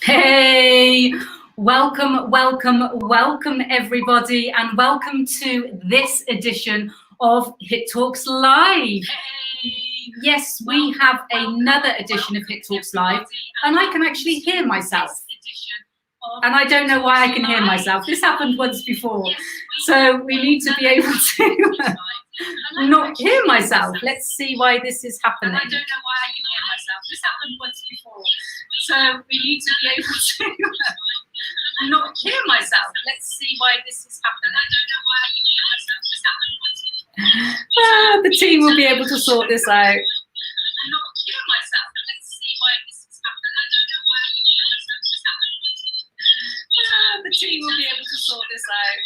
Hey, welcome everybody, and welcome to this edition of Hit Talks Live. Yes, we have another edition of Hit Talks Live, and I can actually hear myself. And I don't know why I can hear myself. This happened once before. So we need to be able to not hear myself. Let's see why this is happening. I don't know why I can hear myself. This happened once before. So we need to be able to not hear myself. Let's see why this is happening. I don't know why I can hear myself. This happened once before. The team will be able to sort this out. Not hear myself. Let's see why this is happening. I don't know why I can hear myself. This happened once before. The team will be able to sort this out.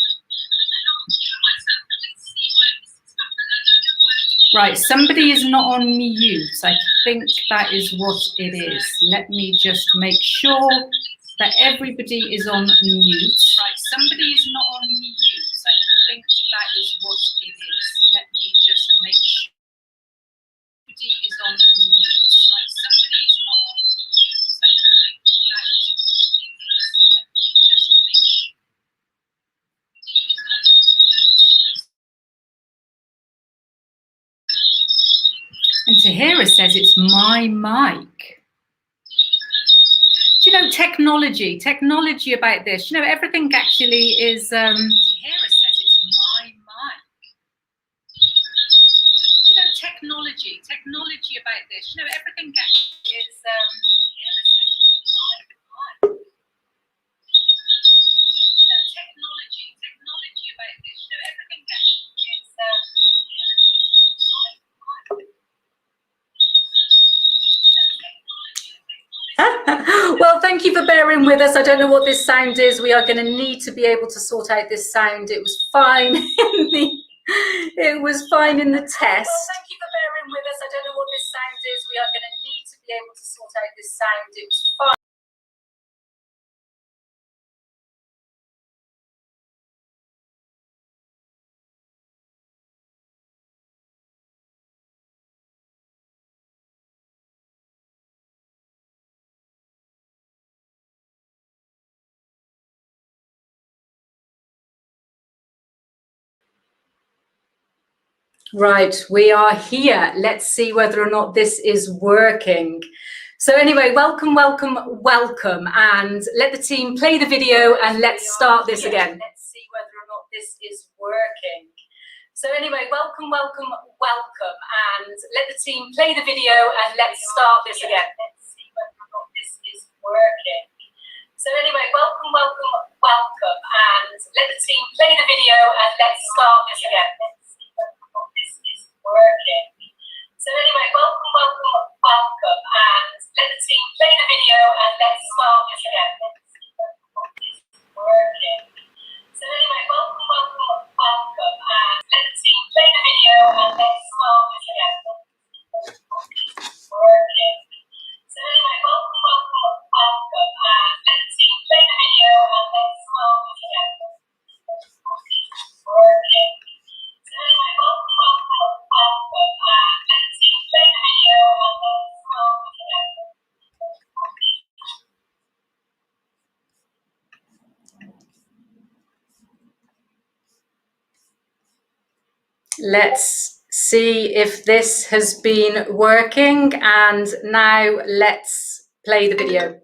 Right, somebody is not on mute. I think that is what it is. Let me just make sure that everybody is on mute. Right, somebody is not on mute. I think that is what it is. Let me just make sure everybody is on mute. Right, somebody is not on mute. I think that is what it is. Let me just make sure. And Tahira says it's my mic. Do you know technology about this? You know, everything actually is. Tahira says it's my mic. Do you know technology about this? You know, everything actually is. Tahira says it's my mic. You know, technology about this. You know, everything actually is. Well, thank you for bearing with us. I don't know what this sound is. We are going to need to be able to sort out this sound. It was fine in the test. Well, thank you for bearing with us. I don't know what this sound is. We are going to need to be able to sort out this sound. It was fine. Right, we are here. Let's see whether or not this is working. So anyway, welcome, and let the team play the video and let's start this again. Let's see whether or not this is working. So anyway, welcome, and let the team play the video and let's start this again. Let's see whether or not this is working. So anyway, welcome, and let the team play the video and let's start this again. This is working. So anyway, welcome, and let the team play the video and let's start this again. This is working. So anyway, welcome, and let the team play the video and let's start this again. This is working. So anyway, welcome, and let the team play the video and let's start this again. This is working. So anyway, welcome, and let the team play the video and let's start this again. Let's see if this has been working, and now let's play the video.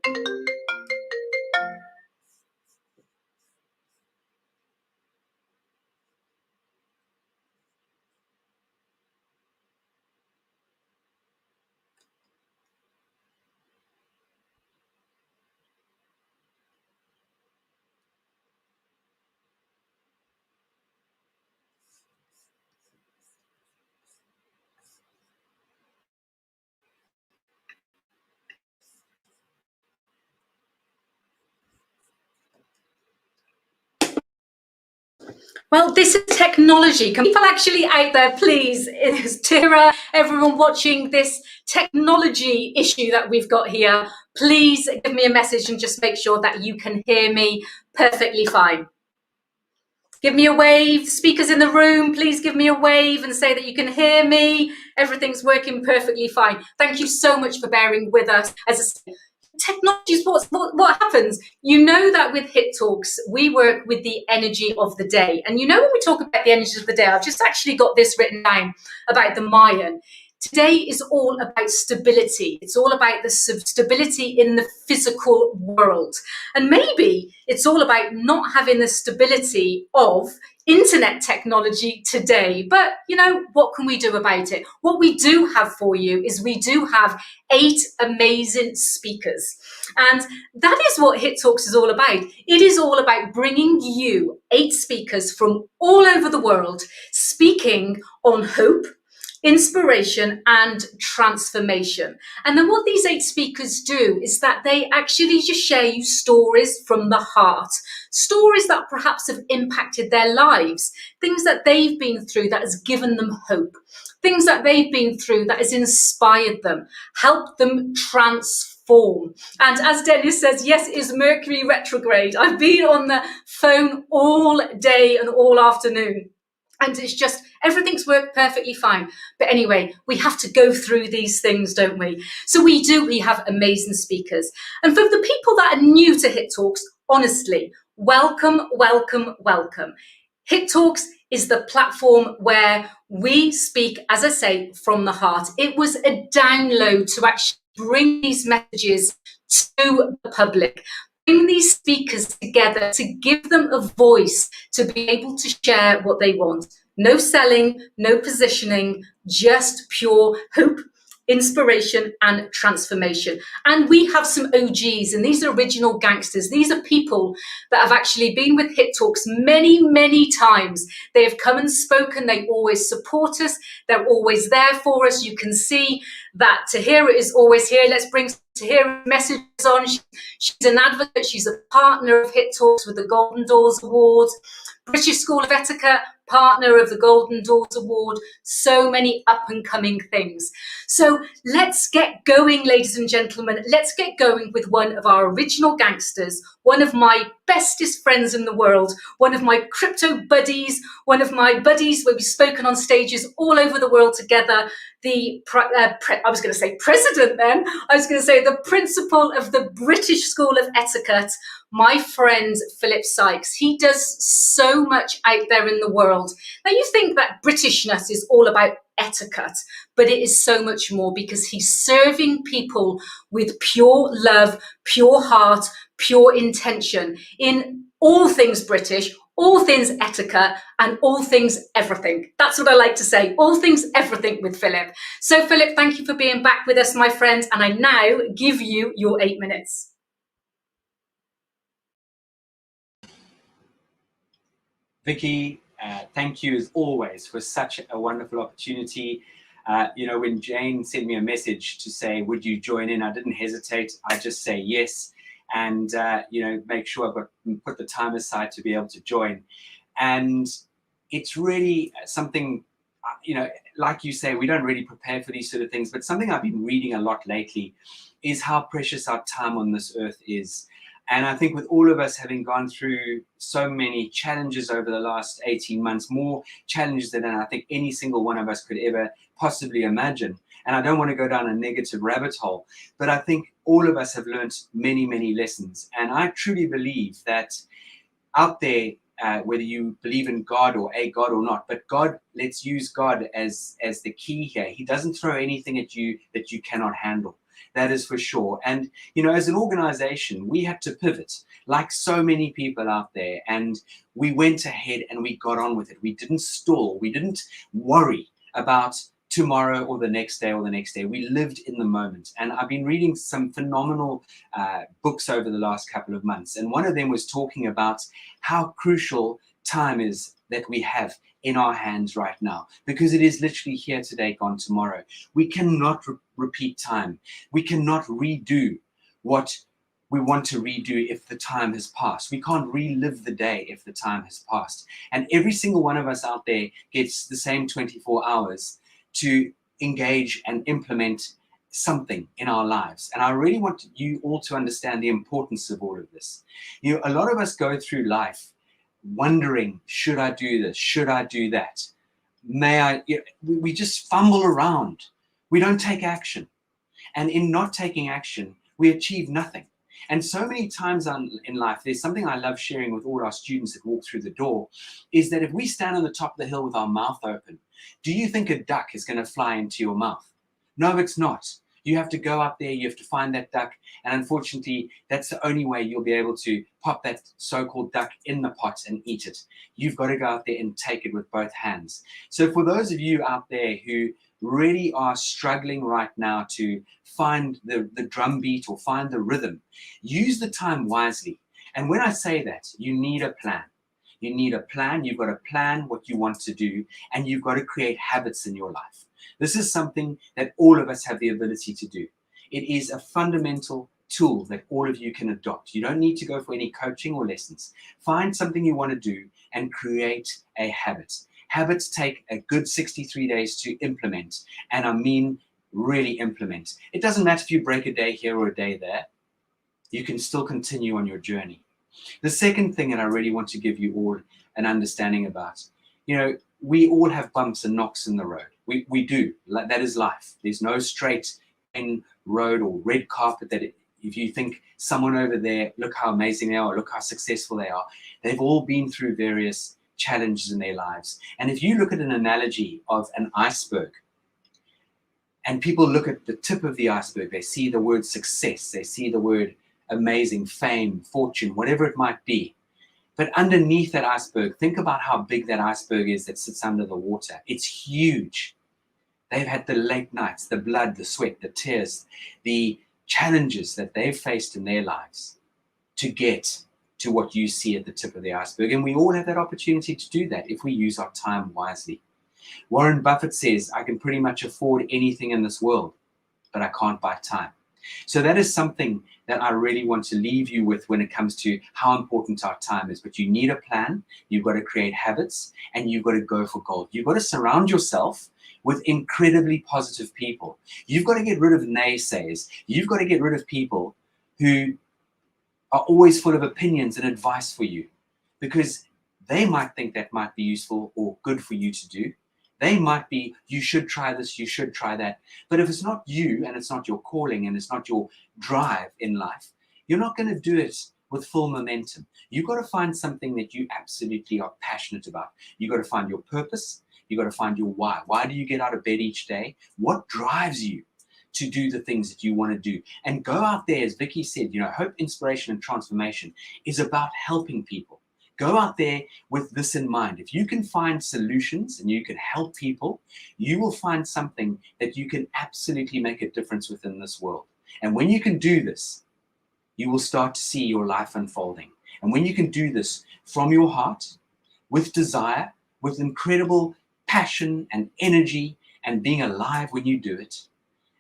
Well, this is technology. Can people actually out there, please, is Tira, everyone watching this technology issue that we've got here, please give me a message and just make sure that you can hear me perfectly fine. Give me a wave. Speakers in the room, please give me a wave and say that you can hear me. Everything's working perfectly fine. Thank you so much for bearing with us. As I say, technology is what happens. You know that with Hit Talks, we work with the energy of the day. And you know, when we talk about the energy of the day, I've just actually got this written down about the Mayan. Today is all about stability. It's all about the stability in the physical world. And maybe it's all about not having the stability of internet technology today. But, you know, what can we do about it? What we do have for you is we do have 8 amazing speakers. And that is what Hit Talks is all about. It is all about bringing you 8 speakers from all over the world speaking on hope, inspiration and transformation. And then what these 8 speakers do is that they actually just share you stories from the heart, stories that perhaps have impacted their lives, things that they've been through that has given them hope, things that they've been through that has inspired them, helped them transform. And as Dennis says, yes, it is Mercury retrograde. I've been on the phone all day and all afternoon. And it's just, everything's worked perfectly fine. But anyway, we have to go through these things, don't we? So we have amazing speakers. And for the people that are new to Hit Talks, honestly, welcome, welcome, welcome. Hit Talks is the platform where we speak, as I say, from the heart. It was a download to actually bring these messages to the public. Bring these speakers together to give them a voice to be able to share what they want. No selling, no positioning, just pure hope, inspiration and transformation. And we have some OGs, and these are original gangsters. These are people that have actually been with Hit Talks many, many times. They have come and spoken. They always support us. They're always there for us. You can see that Tahira is always here. Let's bring Tahira's messages on. She's an advocate. She's a partner of Hit Talks with the Golden Doors Award. British School of Etiquette, partner of the Golden Doors Award, so many up-and-coming things. So let's get going, ladies and gentlemen. Let's get going with one of our original gangsters, one of my bestest friends in the world, one of my crypto buddies, one of my buddies where we've spoken on stages all over the world together, the president then. I was going to say the principal of the British School of Etiquette, my friend Philip Sykes. He does so much out there in the world. Now you think that Britishness is all about etiquette, but it is so much more, because he's serving people with pure love, pure heart, pure intention in all things British, all things etiquette, and all things everything. That's what I like to say, all things everything with Philip. So Philip, thank you for being back with us, my friend, and I now give you your 8 minutes. Vicky, thank you as always for such a wonderful opportunity. You know, when Jane sent me a message to say, would you join in? I didn't hesitate. I just say yes. And, you know, make sure I've put the time aside to be able to join. And it's really something, you know, like you say, we don't really prepare for these sort of things, but something I've been reading a lot lately is how precious our time on this earth is. And I think with all of us having gone through so many challenges over the last 18 months, more challenges than I think any single one of us could ever possibly imagine. And I don't want to go down a negative rabbit hole, but I think all of us have learned many, many lessons. And I truly believe that out there, whether you believe in God or a God or not, but God, let's use God as the key here. He doesn't throw anything at you that you cannot handle. That is for sure. And, you know, as an organization, we had to pivot like so many people out there. And we went ahead and we got on with it. We didn't stall. We didn't worry about tomorrow or the next day or the next day. We lived in the moment. And I've been reading some phenomenal books over the last couple of months. And one of them was talking about how crucial time is that we have in our hands right now, because it is literally here today, gone tomorrow. We cannot repeat time. We cannot redo what we want to redo if the time has passed. We can't relive the day if the time has passed. And every single one of us out there gets the same 24 hours to engage and implement something in our lives. And I really want you all to understand the importance of all of this. You know, a lot of us go through life wondering, should I do this? Should I do that? May I? You know, we just fumble around. We don't take action. And in not taking action, we achieve nothing. And so many times in life, there's something I love sharing with all our students that walk through the door, is that if we stand on the top of the hill with our mouth open, do you think a duck is going to fly into your mouth? No, it's not. You have to go out there, you have to find that duck, and unfortunately, that's the only way you'll be able to pop that so-called duck in the pot and eat it. You've got to go out there and take it with both hands. So for those of you out there who really are struggling right now to find the drum beat or find the rhythm, use the time wisely. And when I say that, you need a plan. You need a plan. You've got to plan what you want to do, and you've got to create habits in your life. This is something that all of us have the ability to do. It is a fundamental tool that all of you can adopt. You don't need to go for any coaching or lessons. Find something you want to do and create a habit. Habits take a good 63 days to implement, and I mean really implement. It doesn't matter if you break a day here or a day there. You can still continue on your journey. The second thing that I really want to give you all an understanding about, we all have bumps and knocks in the road. We do. That is life. There's no straight road or red carpet that if you think someone over there, look how amazing they are, look how successful they are. They've all been through various challenges in their lives. And if you look at an analogy of an iceberg, and people look at the tip of the iceberg, they see the word success, they see the word amazing, fame, fortune, whatever it might be. But underneath that iceberg, think about how big that iceberg is that sits under the water. It's huge. They've had the late nights, the blood, the sweat, the tears, the challenges that they've faced in their lives to get to what you see at the tip of the iceberg. And we all have that opportunity to do that if we use our time wisely. Warren Buffett says, I can pretty much afford anything in this world, but I can't buy time. So that is something that I really want to leave you with when it comes to how important our time is. But you need a plan, you've got to create habits, and you've got to go for gold. You've got to surround yourself with incredibly positive people. You've got to get rid of naysayers. You've got to get rid of people who are always full of opinions and advice for you, because they might think that might be useful or good for you to do. They might be, you should try this, you should try that. But if it's not you and it's not your calling and it's not your drive in life, you're not going to do it with full momentum. You've got to find something that you absolutely are passionate about. You've got to find your purpose. You've got to find your why. Why do you get out of bed each day? What drives you to do the things that you want to do? And go out there, as Vicky said, hope, inspiration, and transformation is about helping people. Go out there with this in mind. If you can find solutions and you can help people, you will find something that you can absolutely make a difference within this world. And when you can do this, you will start to see your life unfolding. And when you can do this from your heart, with desire, with incredible passion and energy, and being alive when you do it,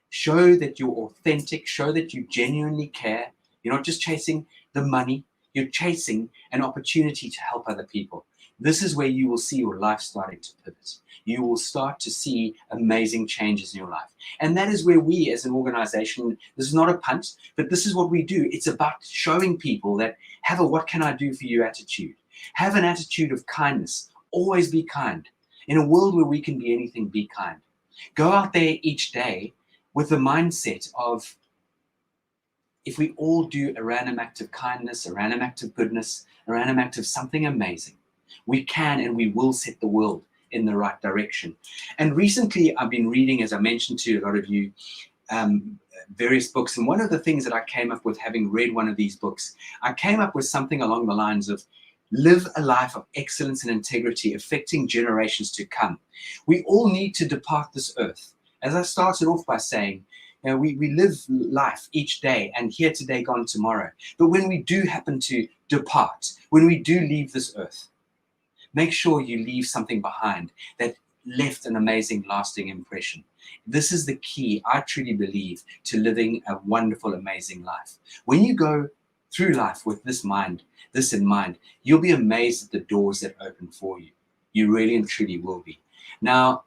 show that you're authentic, show that you genuinely care. You're not just chasing the money. You're chasing an opportunity to help other people. This is where you will see your life starting to pivot. You will start to see amazing changes in your life. And that is where we as an organization, this is not a punt, but this is what we do. It's about showing people that have a what can I do for you attitude. Have an attitude of kindness. Always be kind. In a world where we can be anything, be kind. Go out there each day with the mindset of, if we all do a random act of kindness, a random act of goodness, a random act of something amazing, we can and we will set the world in the right direction. And recently I've been reading, as I mentioned to a lot of you, various books. And one of the things that I came up with, having read one of these books, I came up with something along the lines of, live a life of excellence and integrity, affecting generations to come. We all need to depart this earth. As I started off by saying, we live life each day, and here today, gone tomorrow. But when we do happen to depart, when we do leave this earth, make sure you leave something behind that left an amazing, lasting impression. This is the key, I truly believe, to living a wonderful, amazing life. When you go through life with this in mind, you'll be amazed at the doors that open for you. You really and truly will be. Now,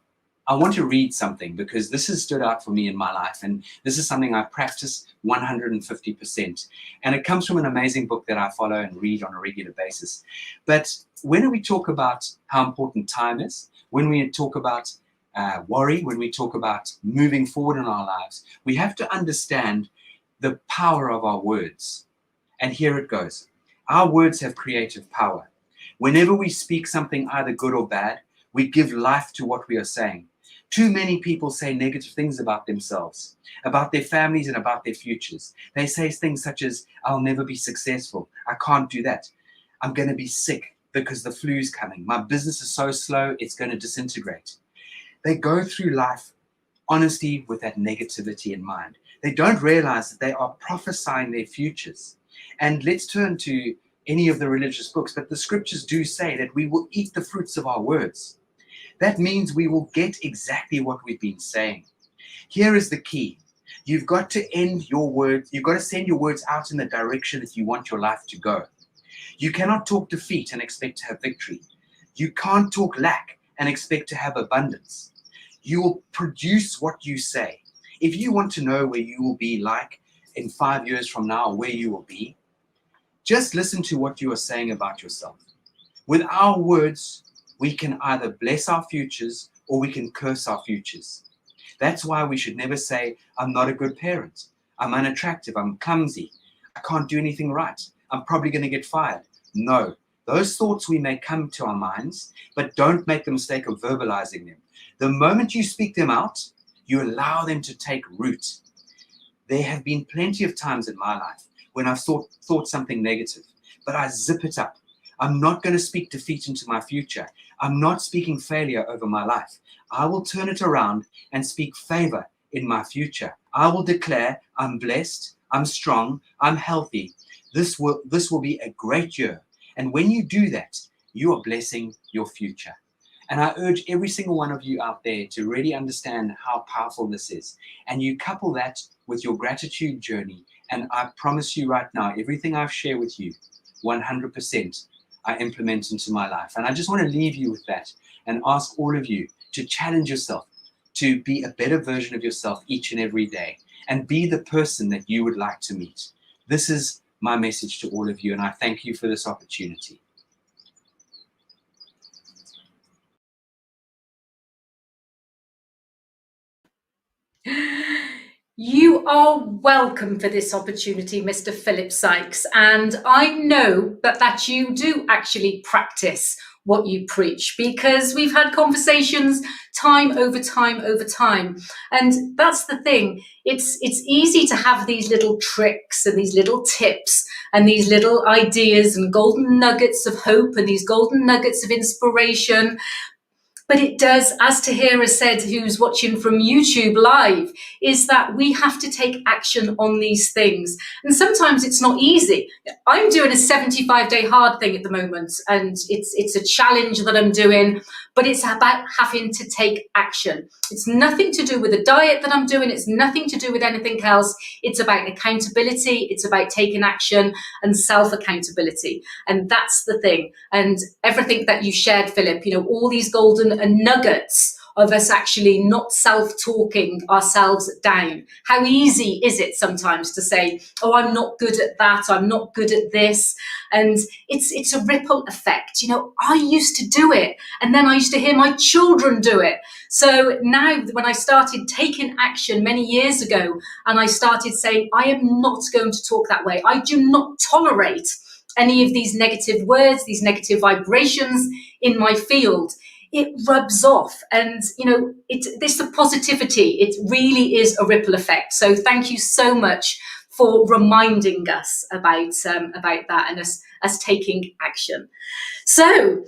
I want to read something because this has stood out for me in my life, and this is something I practice 150%. And it comes from an amazing book that I follow and read on a regular basis. But when we talk about how important time is, when we talk about worry, when we talk about moving forward in our lives, we have to understand the power of our words. And here it goes. Our words have creative power. Whenever we speak something either good or bad, we give life to what we are saying. Too many people say negative things about themselves, about their families, and about their futures. They say things such as, I'll never be successful. I can't do that. I'm going to be sick because the flu's coming. My business is so slow, it's going to disintegrate. They go through life honestly with that negativity in mind. They don't realize that they are prophesying their futures. And let's turn to any of the religious books, but the scriptures do say that we will eat the fruits of our words. That means we will get exactly what we've been saying. Here is the key. You've got to end your words. You've got to send your words out in the direction that you want your life to go. You cannot talk defeat and expect to have victory. You can't talk lack and expect to have abundance. You will produce what you say. If you want to know where you will be like in 5 years from now, where you will be, just listen to what you are saying about yourself. With our words, we can either bless our futures or we can curse our futures. That's why we should never say, I'm not a good parent. I'm unattractive. I'm clumsy. I can't do anything right. I'm probably going to get fired. No, those thoughts we may come to our minds, but don't make the mistake of verbalizing them. The moment you speak them out, you allow them to take root. There have been plenty of times in my life when I've thought something negative, but I zip it up. I'm not going to speak defeat into my future. I'm not speaking failure over my life. I will turn it around and speak favor in my future. I will declare I'm blessed, I'm strong, I'm healthy. This will be a great year. And when you do that, you are blessing your future. And I urge every single one of you out there to really understand how powerful this is. And you couple that with your gratitude journey. And I promise you right now, everything I've shared with you, 100%, I implement into my life. And I just want to leave you with that and ask all of you to challenge yourself to be a better version of yourself each and every day and be the person that you would like to meet. This is my message to all of you, and I thank you for this opportunity. You are welcome for this opportunity, Mr. Philip Sykes, and I know that you do actually practice what you preach, because we've had conversations time over time over time, and that's the thing. It's easy to have these little tricks and these little tips and these little ideas and golden nuggets of hope and these golden nuggets of inspiration. But it does, as Tahira said, who's watching from YouTube live, is that we have to take action on these things. And sometimes it's not easy. I'm doing a 75-day hard thing at the moment, and it's a challenge that I'm doing, but it's about having to take action. It's nothing to do with the diet that I'm doing. It's nothing to do with anything else. It's about accountability. It's about taking action and self-accountability. And that's the thing. And everything that you shared, Philip, all these golden nuggets of us actually not self-talking ourselves down. How easy is it sometimes to say, oh, I'm not good at that, I'm not good at this. And it's a ripple effect. I used to do it, and then I used to hear my children do it. So now when I started taking action many years ago, and I started saying, I am not going to talk that way. I do not tolerate any of these negative words, these negative vibrations in my field. It rubs off, and this the positivity. It really is a ripple effect. So thank you so much for reminding us about that and us taking action. So,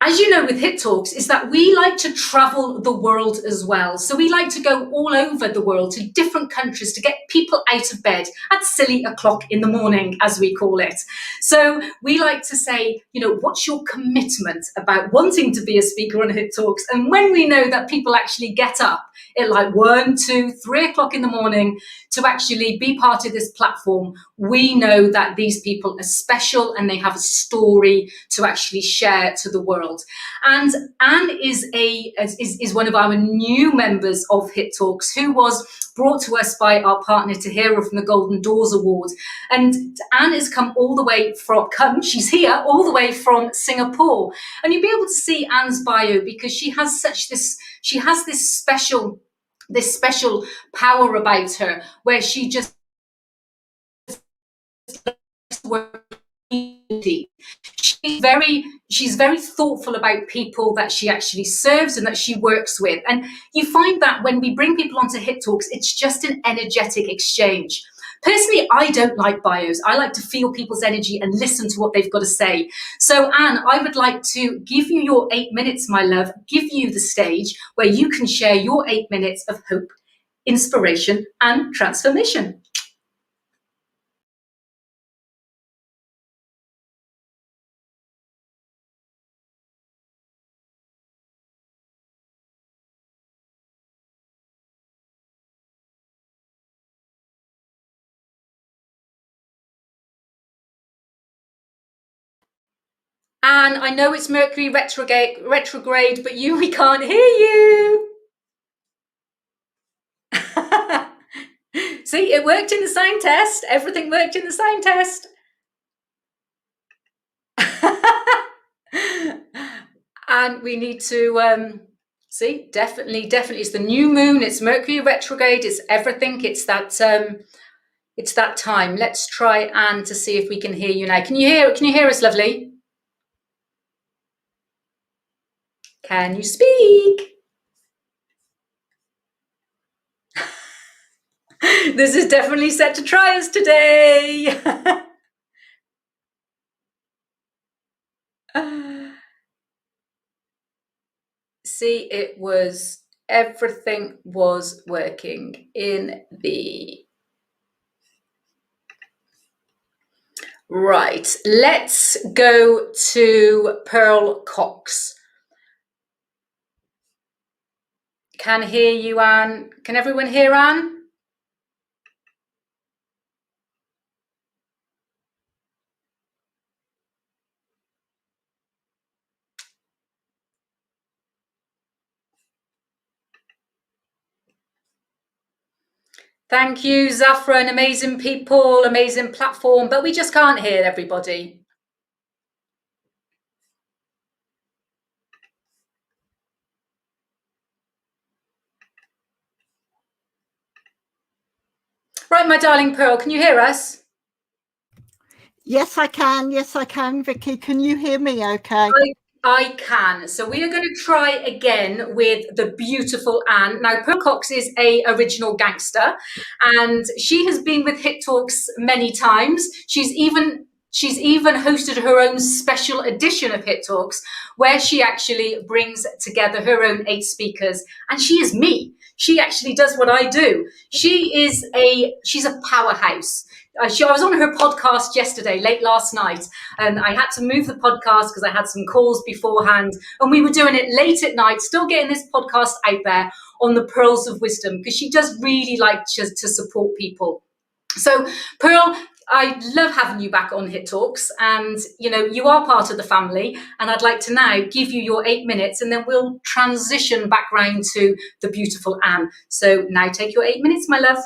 as you know, with Hit Talks, is that we like to travel the world as well. So we like to go all over the world to different countries to get people out of bed at silly o'clock in the morning, as we call it. So we like to say, what's your commitment about wanting to be a speaker on Hit Talks? And when we know that people actually get up at like 1, 2, 3 o'clock in the morning to actually be part of this platform, we know that these people are special and they have a story to actually share to the world. And Anne is one of our new members of Hit Talks, who was brought to us by our partner Tahira from the Golden Doors Award. And Anne has come all the way she's here all the way from Singapore. And you'll be able to see Anne's bio, because she has this special power about her, where she just work. She's very thoughtful about people that she actually serves and that she works with. And you find that when we bring people onto Hit Talks, it's just an energetic exchange. Personally, I don't like bios. I like to feel people's energy and listen to what they've got to say. So, Anne, I would like to give you your 8 minutes, my love, give you the stage where you can share your 8 minutes of hope, inspiration, and transformation. And I know it's Mercury retrograde, but we can't hear you. See, it worked in the sound test. Everything worked in the sound test. And we need to see, definitely, it's the new moon, it's Mercury retrograde, it's everything, it's that time. Let's try Anne to see if we can hear you now. Can you hear us, lovely? Can you speak? This is definitely set to try us today. See, everything was working in the... Right, let's go to Pearl Cox. Can hear you, Anne. Can everyone hear Anne? Thank you, Zafran. Amazing people, amazing platform, but we just can't hear everybody. Right, my darling Pearl, can you hear us? Yes, I can. Yes, I can. Vicky, can you hear me okay? I can. So we are going to try again with the beautiful Anne. Now, Pearl Cox is a original gangster, and she has been with Hit Talks many times. She's even hosted her own special edition of Hit Talks, where she actually brings together her own 8 speakers, and she is me. She actually does what I do. She's a powerhouse. I was on her podcast yesterday, late last night, and I had to move the podcast because I had some calls beforehand, and we were doing it late at night, still getting this podcast out there on the pearls of wisdom, because she does really like to support people. So, Pearl, I love having you back on Hit Talks, and you are part of the family, and I'd like to now give you your 8 minutes, and then we'll transition back round to the beautiful Anne. So now take your 8 minutes, my love.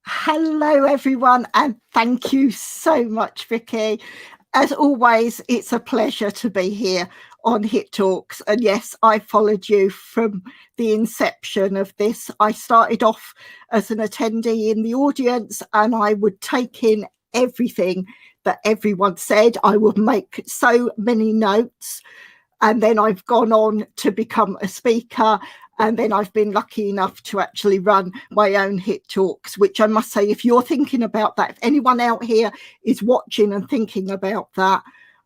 Hello, everyone, and thank you so much, Vicky. As always, it's a pleasure to be here on Hit Talks. And yes, I followed you from the inception of this. I started off as an attendee in the audience, and I would take in everything that everyone said. I would make so many notes. And then I've gone on to become a speaker. And then I've been lucky enough to actually run my own Hit Talks, which I must say, if you're thinking about that, if anyone out here is watching and thinking about that,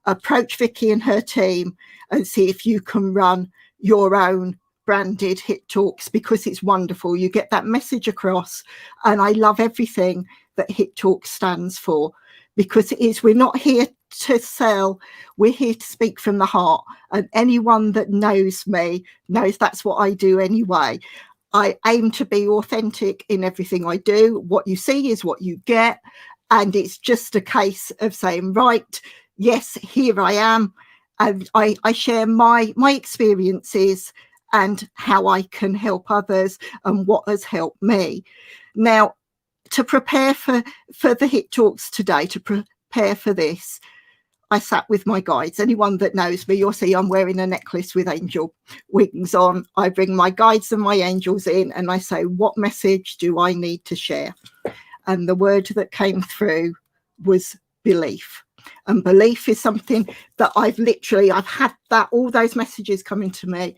approach Vicky and her team and see if you can run your own branded Hit Talks, because it's wonderful. You get that message across. And I love everything that Hit Talks stands for, because we're not here to sell, we're here to speak from the heart. And anyone that knows me knows that's what I do anyway. I aim to be authentic in everything I do. What you see is what you get. And it's just a case of saying, right, yes, here I am. And I share my experiences and how I can help others and what has helped me. Now, to prepare for the Hit Talks today, to prepare for this, I sat with my guides. Anyone that knows me, you'll see I'm wearing a necklace with angel wings on. I bring my guides and my angels in and I say, what message do I need to share? And the word that came through was belief. And belief is something that I've had that, all those messages coming to me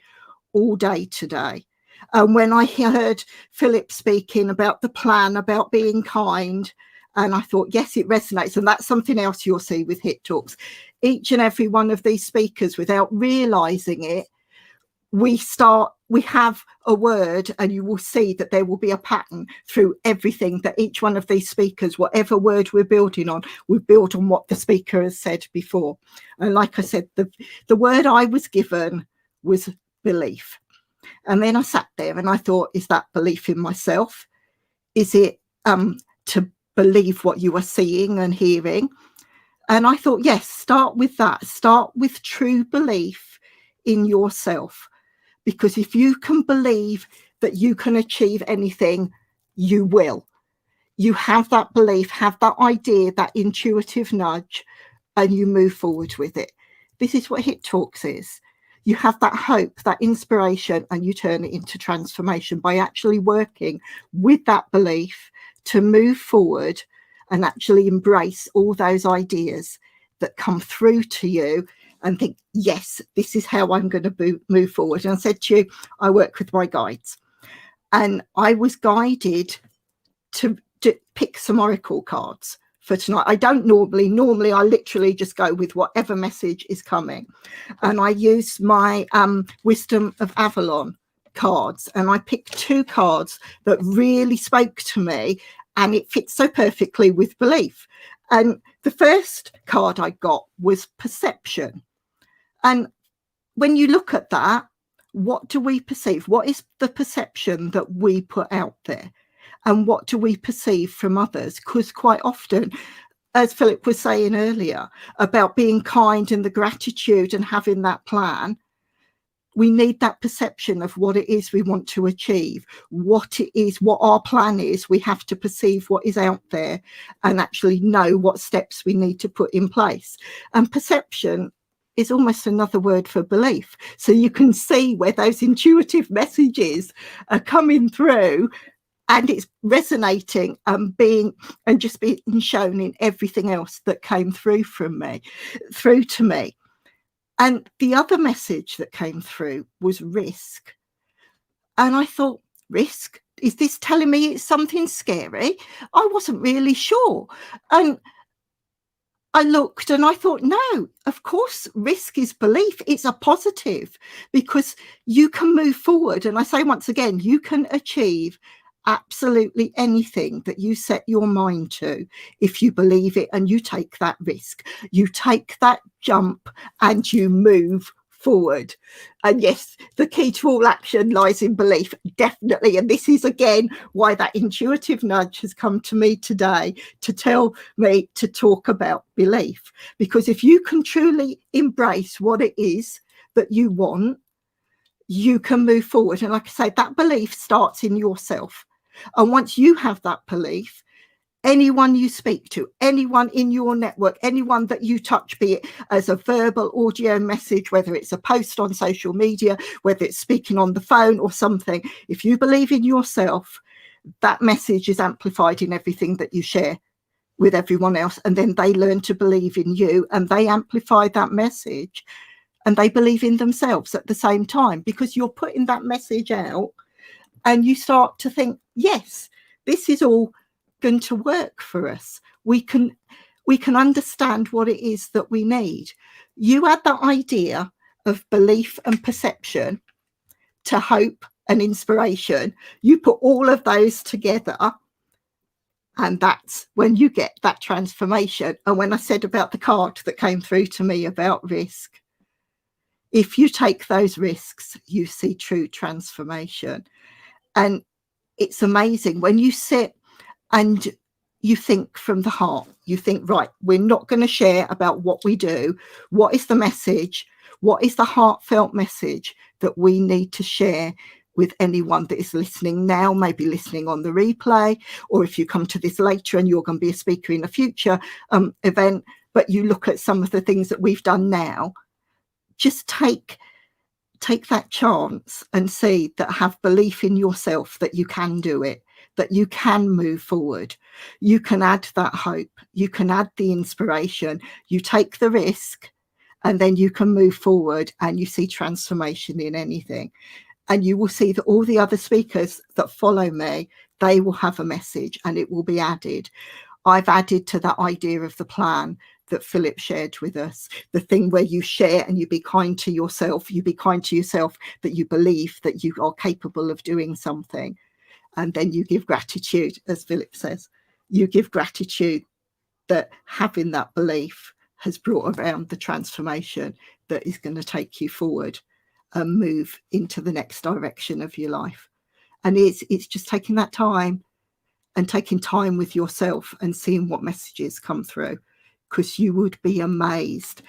all day today. And when I heard Philip speaking about the plan, about being kind, and I thought, yes, it resonates. And that's something else you'll see with Hit Talks. Each and every one of these speakers, without realizing it, we have a word, and you will see that there will be a pattern through everything that each one of these speakers, whatever word we're building on, we build on what the speaker has said before. And like I said, the word I was given was belief. And then I sat there and I thought, is that belief in myself? Is it to believe what you are seeing and hearing? And I thought, yes, start with that. Start with true belief in yourself. Because if you can believe that you can achieve anything, you will. You have that belief, have that idea, that intuitive nudge, and you move forward with it. This is what Hit Talks is. You have that hope, that inspiration, and you turn it into transformation by actually working with that belief to move forward and actually embrace all those ideas that come through to you and think, yes, this is how I'm going to move forward. And I said to you, I work with my guides, and I was guided to pick some oracle cards for tonight. I don't normally I literally just go with whatever message is coming, and I use my Wisdom of Avalon cards, and I picked 2 cards that really spoke to me, and it fits so perfectly with belief. And the first card I got was perception. And when you look at that, what do we perceive? What is the perception that we put out there? And what do we perceive from others? Because quite often, as Philip was saying earlier, about being kind and the gratitude and having that plan, we need that perception of what it is we want to achieve, what it is, what our plan is. We have to perceive what is out there and actually know what steps we need to put in place. And perception is almost another word for belief. So you can see where those intuitive messages are coming through, and it's resonating and just being shown in everything else that came through to me. And the other message that came through was risk. And I thought, risk? Is this telling me it's something scary? I wasn't really sure. And I looked and I thought, no, of course, risk is belief. It's a positive, because you can move forward. And I say once again, you can achieve absolutely anything that you set your mind to if you believe it and you take that risk. You take that jump and you move forward. And yes, the key to all action lies in belief, definitely. And this is again why that intuitive nudge has come to me today to tell me to talk about belief. Because if you can truly embrace what it is that you want, you can move forward. And like I say, that belief starts in yourself. And once you have that belief, anyone you speak to, anyone in your network, anyone that you touch, be it as a verbal audio message, whether it's a post on social media, whether it's speaking on the phone or something, if you believe in yourself, that message is amplified in everything that you share with everyone else. And then they learn to believe in you and they amplify that message and they believe in themselves at the same time, because you're putting that message out and you start to think, yes, this is all going to work for us. We can understand what it is that we need. You add that idea of belief and perception to hope and inspiration. You put all of those together, and that's when you get that transformation. And when I said about the card that came through to me about risk, if you take those risks, you see true transformation. And it's amazing when you sit and you think from the heart. You think, right, we're not going to share about what we do. What is the message? What is the heartfelt message that we need to share with anyone that is listening now, maybe listening on the replay, or if you come to this later and you're going to be a speaker in a future event? but you look at some of the things that we've done now, just take that chance and see that, have belief in yourself that you can do it, that you can move forward. You can add that hope, you can add the inspiration, you take the risk, and then you can move forward and you see transformation in anything. And you will see that all the other speakers that follow me, they will have a message and it will be added. I've added to that idea of the plan that Philip shared with us, the thing where you share and you be kind to yourself, that you believe that you are capable of doing something. And then you give gratitude, as Philip says, you give gratitude that having that belief has brought around the transformation that is going to take you forward and move into the next direction of your life. And it's just taking that time and taking time with yourself and seeing what messages come through, because you would be amazed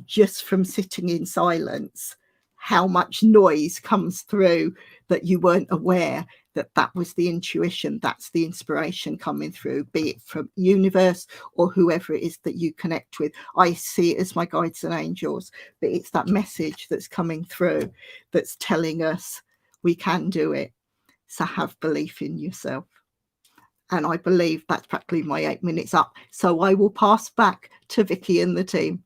just from sitting in silence how much noise comes through that you weren't aware that was the intuition, that's the inspiration coming through, be it from universe or whoever it is that you connect with. I see it as my guides and angels, but it's that message that's coming through that's telling us we can do it. So have belief in yourself. And I believe that's practically my 8 minutes up. So I will pass back to Vicky and the team.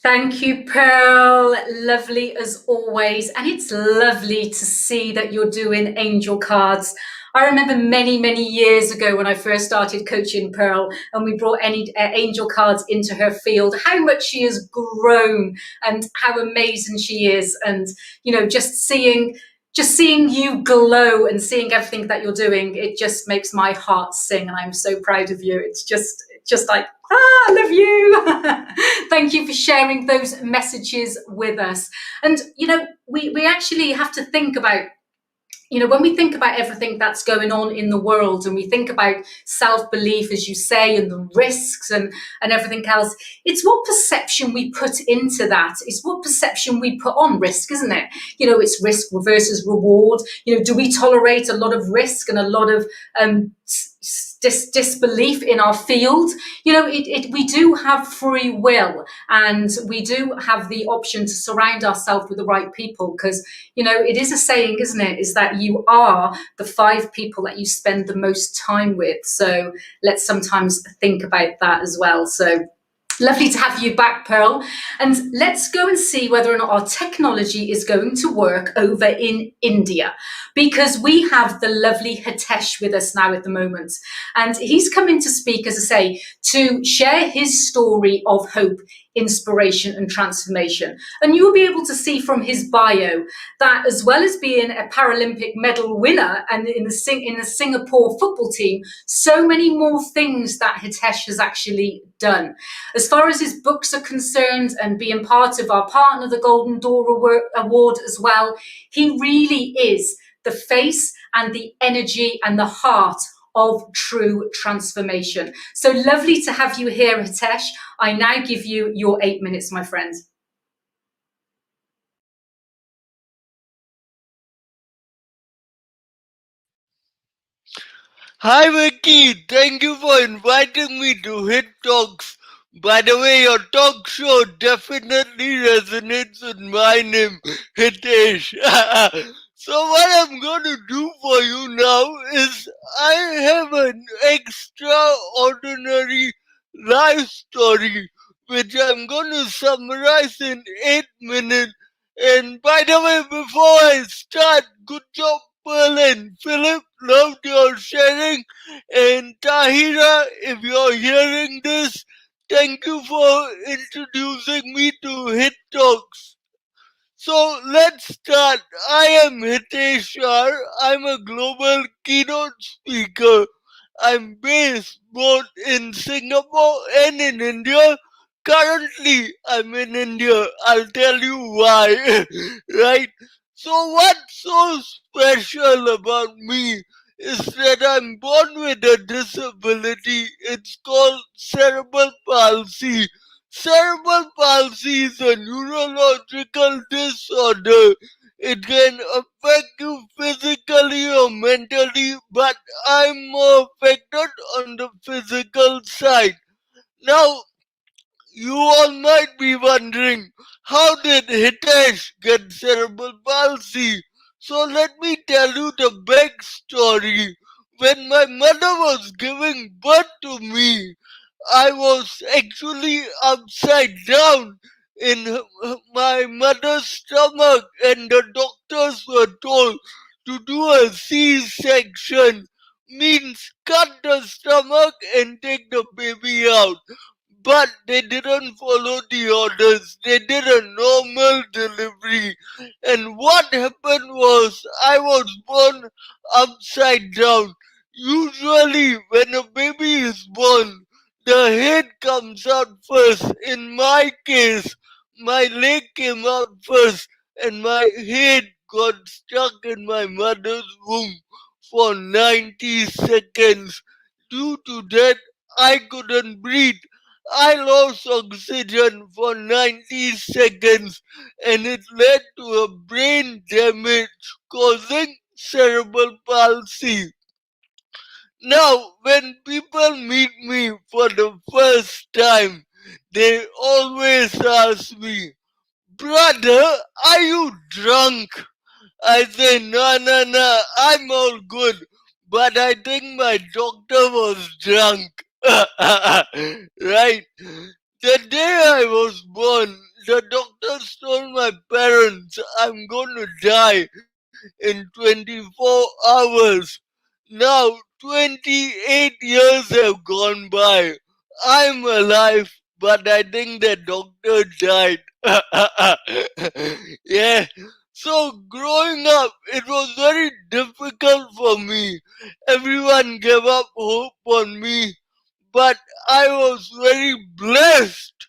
Thank you, Pearl. Lovely as always. And it's lovely to see that you're doing angel cards. I remember many, many years ago when I first started coaching Pearl and we brought any angel cards into her field, how much she has grown and how amazing she is. And, you know, just seeing you glow and seeing everything that you're doing, it just makes my heart sing. And I'm so proud of you. It's just like, I love you. Thank you for sharing those messages with us. And, you know, we actually have to think about, you know, when we think about everything that's going on in the world and we think about self-belief, as you say, and the risks and everything else, it's what perception we put into that. It's what perception we put on risk, isn't it? You know, it's risk versus reward. You know, do we tolerate a lot of risk and a lot of disbelief in our field? You know, we do have free will and we do have the option to surround ourselves with the right people, because, you know, it is a saying, isn't it, is that you are the 5 people that you spend the most time with. So let's sometimes think about that as well. So lovely to have you back, Pearl. And let's go and see whether or not our technology is going to work over in India, because we have the lovely Hitesh with us now at the moment. And he's come in to speak, as I say, to share his story of hope, inspiration and transformation. And you will be able to see from his bio that, as well as being a Paralympic medal winner and in the Singapore football team, so many more things that Hitesh has actually done. As far as his books are concerned and being part of our partner, the Golden Door Award as well, he really is the face and the energy and the heart of true transformation. So lovely to have you here, Hitesh. I now give you your 8 minutes, my friend. Hi Vicky, thank you for inviting me to Hit Talks. By the way, your talk show definitely resonates with my name, Hitesh. So what I'm going to do for you now is I have an extraordinary life story which I'm going to summarize in 8 minutes. And by the way, before I start, good job Pearl and Philip, loved your sharing. And Tahira, if you're hearing this, thank you for introducing me to Hit Talks. So let's start. I am Hitesh Shah. I'm a global keynote speaker. I'm based both in Singapore and in India. Currently, I'm in India. I'll tell you why. Right? So what's so special about me is that I'm born with a disability. It's called cerebral palsy. Cerebral palsy is a neurological disorder It can affect you physically or mentally, but I'm more affected on the physical side. Now, you all might be wondering, how did Hitesh get cerebral palsy? So let me tell you the backstory. When my mother was giving birth to me, I was actually upside down in my mother's stomach, and the doctors were told to do a C-section, means cut the stomach and take the baby out. But they didn't follow the orders. They did a normal delivery. And what happened was I was born upside down. Usually when a baby is born, the head comes out first. In my case, my leg came out first and my head got stuck in my mother's womb for 90 seconds. Due to that, I couldn't breathe. I lost oxygen for 90 seconds and it led to a brain damage causing cerebral palsy. Now, when people meet me for the first time, they always ask me, "Brother, are you drunk?" I say, "No, no, no, I'm all good, but I think my doctor was drunk." Right? The day I was born, the doctors told my parents I'm going to die in 24 hours. Now, 28 years have gone by. I'm alive, but I think the doctor died. Yeah. So, growing up, it was very difficult for me. Everyone gave up hope on me, but I was very blessed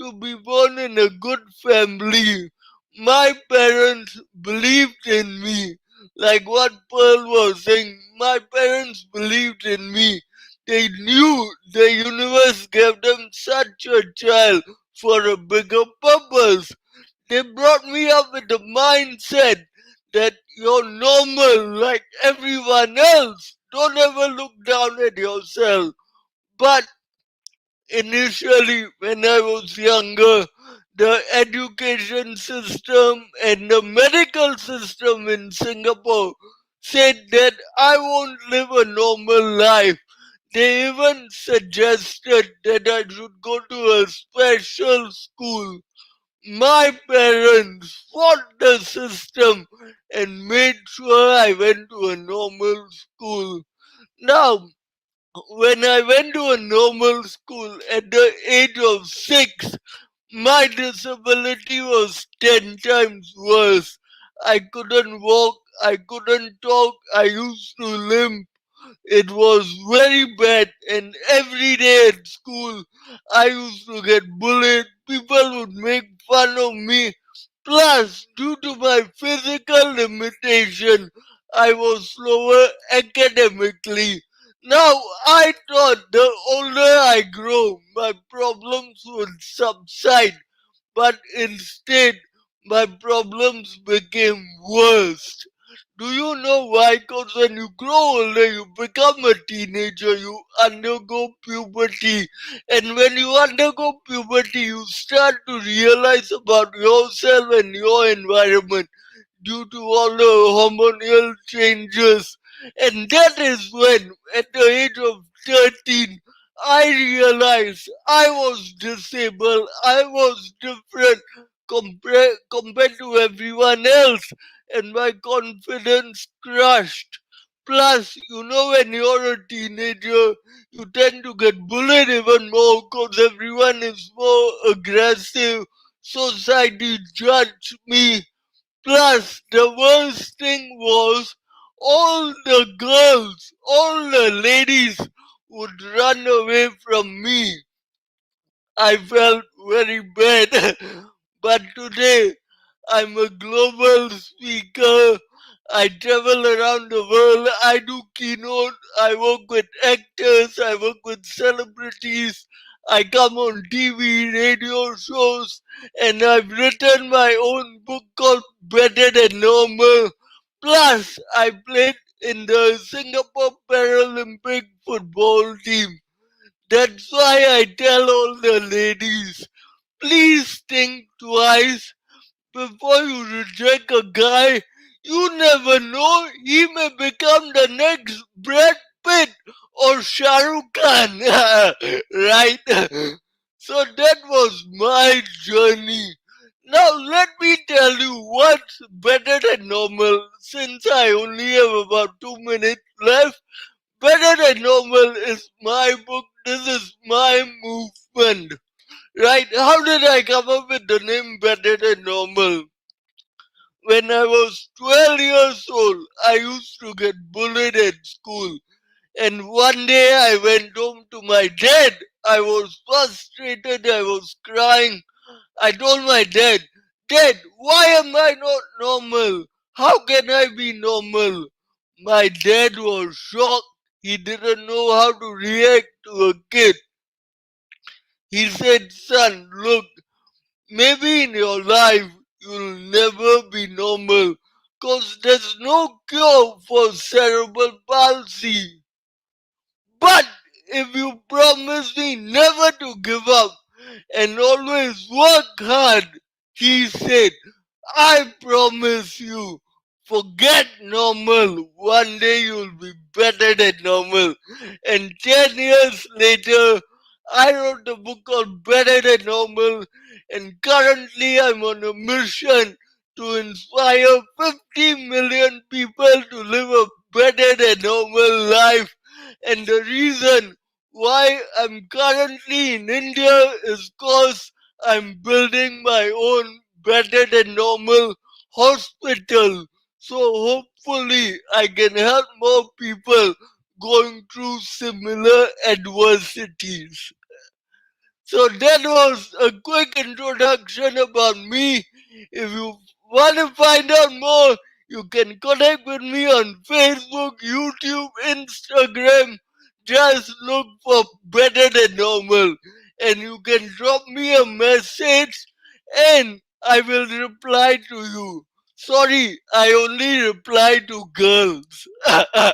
to be born in a good family. My parents believed in me. Like what Pearl was saying, my parents believed in me. They knew the universe gave them such a child for a bigger purpose. They brought me up with the mindset that you're normal like everyone else. Don't ever look down at yourself. But initially, when I was younger, the education system and the medical system in Singapore said that I won't live a normal life. They even suggested that I should go to a special school. My parents fought the system and made sure I went to a normal school. Now, when I went to a normal school at the age of 6, my disability was 10 times worse. I couldn't walk, I couldn't talk, I used to limp. It was very bad, and every day at school I used to get bullied. People would make fun of me. Plus, due to my physical limitation, I was slower academically. Now, I thought the older I grow, my problems would subside, but instead, my problems became worse. Do you know why? Because when you grow older, you become a teenager, you undergo puberty. And when you undergo puberty, you start to realize about yourself and your environment due to all the hormonal changes. And that is when, at the age of 13, I realized I was disabled, I was different compared to everyone else, and my confidence crushed. Plus, when you're a teenager, you tend to get bullied even more because everyone is more aggressive. Society judged me. Plus, the worst thing was all the girls, all the ladies would run away from me. I felt very bad. But today, I'm a global speaker. I travel around the world. I do keynote. I work with actors. I work with celebrities. I come on TV, radio shows, and I've written my own book called Better Than Normal. Plus, I played in the Singapore Paralympic football team. That's why I tell all the ladies, please think twice before you reject a guy. You never know, he may become the next Brad Pitt or Shah Rukh Khan. Right? So that was my journey. Now let me tell you what's better than normal. Since I only have about 2 minutes left, Better Than Normal is my book. This is my movement. Right? How did I come up with the name Better Than Normal? When I was 12 years old, I used to get bullied at school. And one day I went home to my dad. I was frustrated, I was crying. I told my dad, Dad, why am I not normal? How can I be normal? My dad was shocked. He didn't know how to react to a kid. He said, son, look, maybe in your life you'll never be normal because there's no cure for cerebral palsy. But if you promise me never to give up and always work hard, he said, I promise you, forget normal. One day you'll be better than normal. And 10 years later, I wrote a book called Better Than Normal. And currently I'm on a mission to inspire 50 million people to live a better than normal life. And the reason why I'm currently in India is because I'm building my own better than normal hospital. So hopefully I can help more people going through similar adversities. So that was a quick introduction about me. If you want to find out more, you can connect with me on Facebook, YouTube, Instagram. Just look for Better Than Normal. And you can drop me a message and I will reply to you. Sorry, I only reply to girls. No,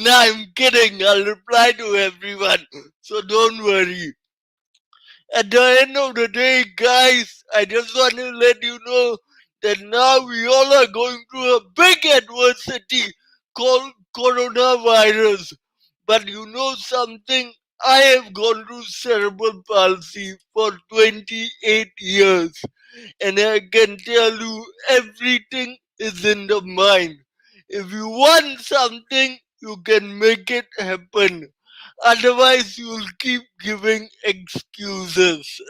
I'm kidding. I'll reply to everyone. So don't worry. At the end of the day, guys, I just want to let you know that now we all are going through a big adversity called coronavirus. But you know something? I have gone through cerebral palsy for 28 years. And I can tell you everything is in the mind. If you want something, you can make it happen. Otherwise, you'll keep giving excuses.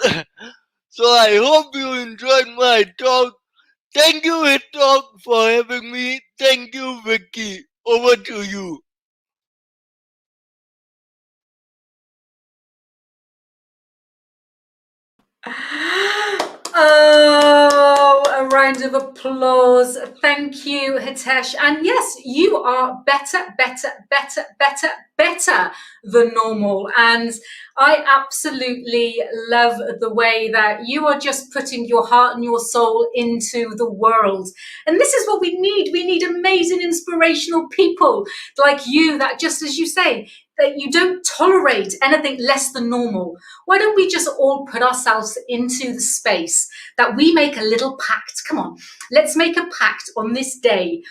So I hope you enjoyed my talk. Thank you, Hit Talk, for having me. Thank you, Vicky. Over to you. Oh, a round of applause. Thank you, Hitesh. And yes, you are better than normal. And I absolutely love the way that you are just putting your heart and your soul into the world. And this is what we need. We need amazing, inspirational people like you that, just as you say, that you don't tolerate anything less than normal. Why don't we just all put ourselves into the space that we make a little pact? Come on, let's make a pact on this day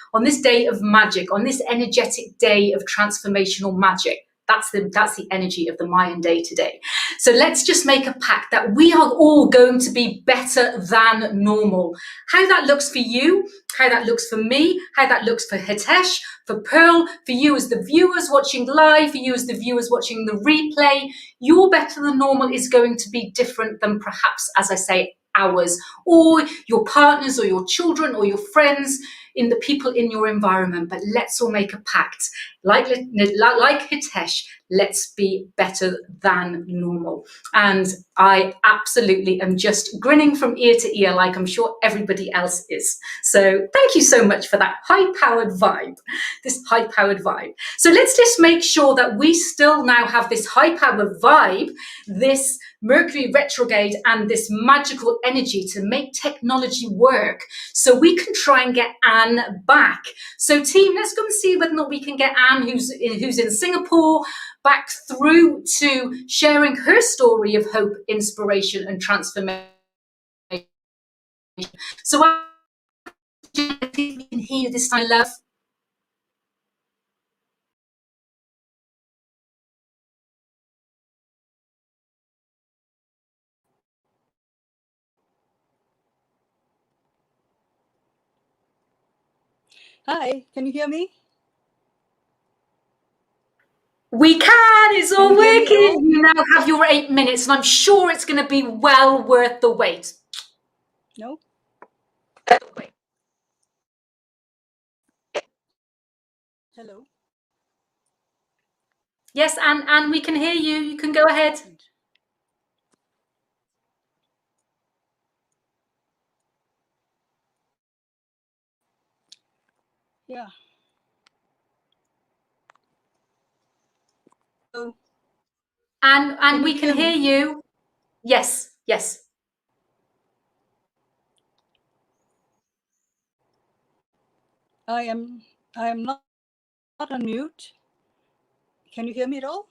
of magic, on this energetic day of transformational magic. That's the energy of the Mayan day today. So let's just make a pact that we are all going to be better than normal. How that looks for you, how that looks for me, how that looks for Hitesh, for Pearl, for you as the viewers watching live, for you as the viewers watching the replay, your better than normal is going to be different than perhaps, as I say, ours, or your partners, or your children, or your friends, in the people in your environment. But let's all make a pact. Like Hitesh, let's be better than normal. And I absolutely am just grinning from ear to ear, like I'm sure everybody else is. So thank you so much for that high-powered vibe, this high-powered vibe. So let's just make sure that we still now have this high-powered vibe, this Mercury retrograde and this magical energy to make technology work, so we can try and get Anne back. So team, let's go and see whether or not we can get Anne, who's in Singapore, back through to sharing her story of hope, inspiration and transformation. So I think we can hear you this time, love. Hi, can you hear me? We can, it's all Can you hear me at all? working. You now have your 8 minutes and I'm sure it's going to be well worth the wait. No? Hello? Yes, Anne, we can hear you. You can go ahead. Yeah. Hello? And we can hear me? you. Yes, yes. I am not on mute. Can you hear me at all?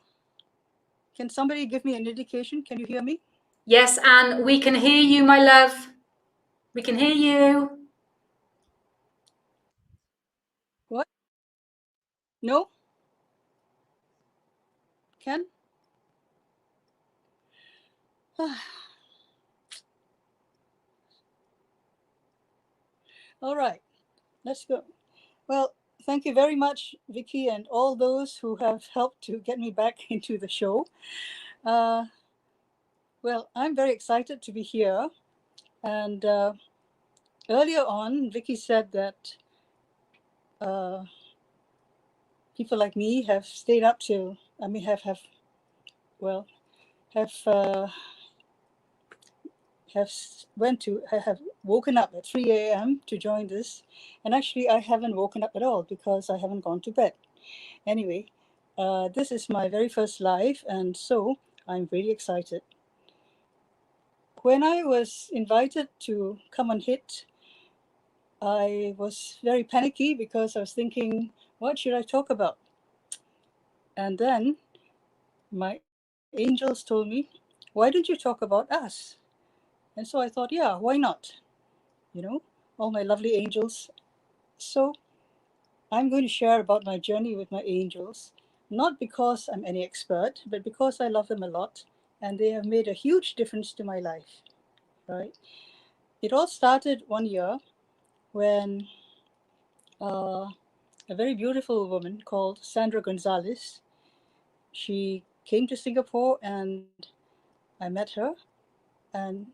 Can somebody give me an indication? Can you hear me? Yes, Anne, we can hear you, my love. We can hear you. What? No? Can? All right, let's go. Well, thank you very much, Vicky, and all those who have helped to get me back into the show. Well, I'm very excited to be here. And earlier on, Vicky said that people like me have stayed up till, I mean, have have woken up at 3 a.m. to join this, and actually I haven't woken up at all because I haven't gone to bed. Anyway, this is my very first live, and so I'm really excited. When I was invited to come on HIT, I was very panicky because I was thinking, what should I talk about? And then my angels told me, why don't you talk about us? And so I thought, yeah, why not? You know, all my lovely angels. So I'm going to share about my journey with my angels, not because I'm any expert, but because I love them a lot and they have made a huge difference to my life, right? It all started one year when a very beautiful woman called Sandra Gonzalez, she came to Singapore and I met her, and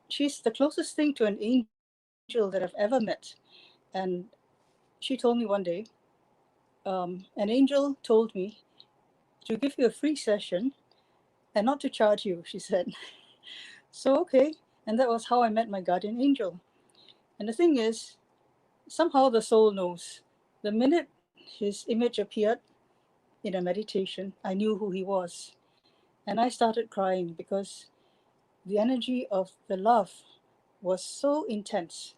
she's the closest thing to an angel that I've ever met. And she told me one day, an angel told me to give you a free session and not to charge you, she said. So, okay. And that was how I met my guardian angel. And the thing is, somehow the soul knows. The minute his image appeared in a meditation, I knew who he was. And I started crying because the energy of the love was so intense.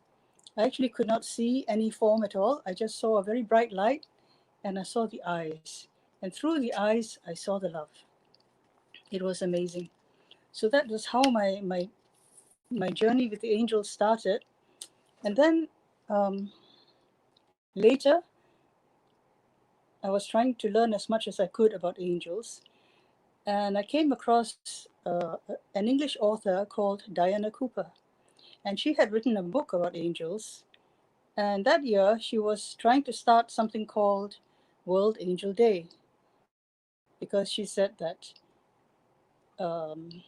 I actually could not see any form at all. I just saw a very bright light and I saw the eyes. And through the eyes, I saw the love. It was amazing. So that was how my journey with the angels started. And then later, I was trying to learn as much as I could about angels. And I came across an English author called Diana Cooper. And she had written a book about angels. And that year, she was trying to start something called World Angel Day, because she said that um,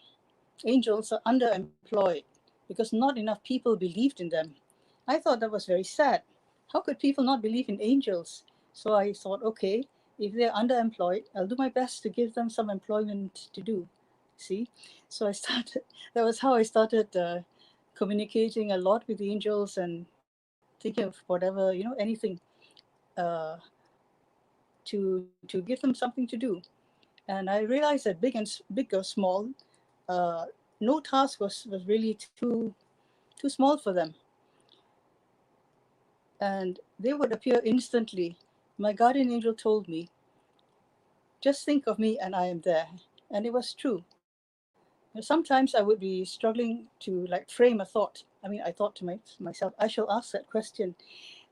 angels are underemployed because not enough people believed in them. I thought that was very sad. How could people not believe in angels? So I thought, okay, if they're underemployed, I'll do my best to give them some employment to do. See? So I started, that was how I started communicating a lot with the angels and thinking of whatever, anything uh, to give them something to do. And I realized that big or small, no task was really too small for them. And they would appear instantly. My guardian angel told me, just think of me and I am there. And it was true. Sometimes I would be struggling to like frame a thought. I mean, I thought to myself, I shall ask that question.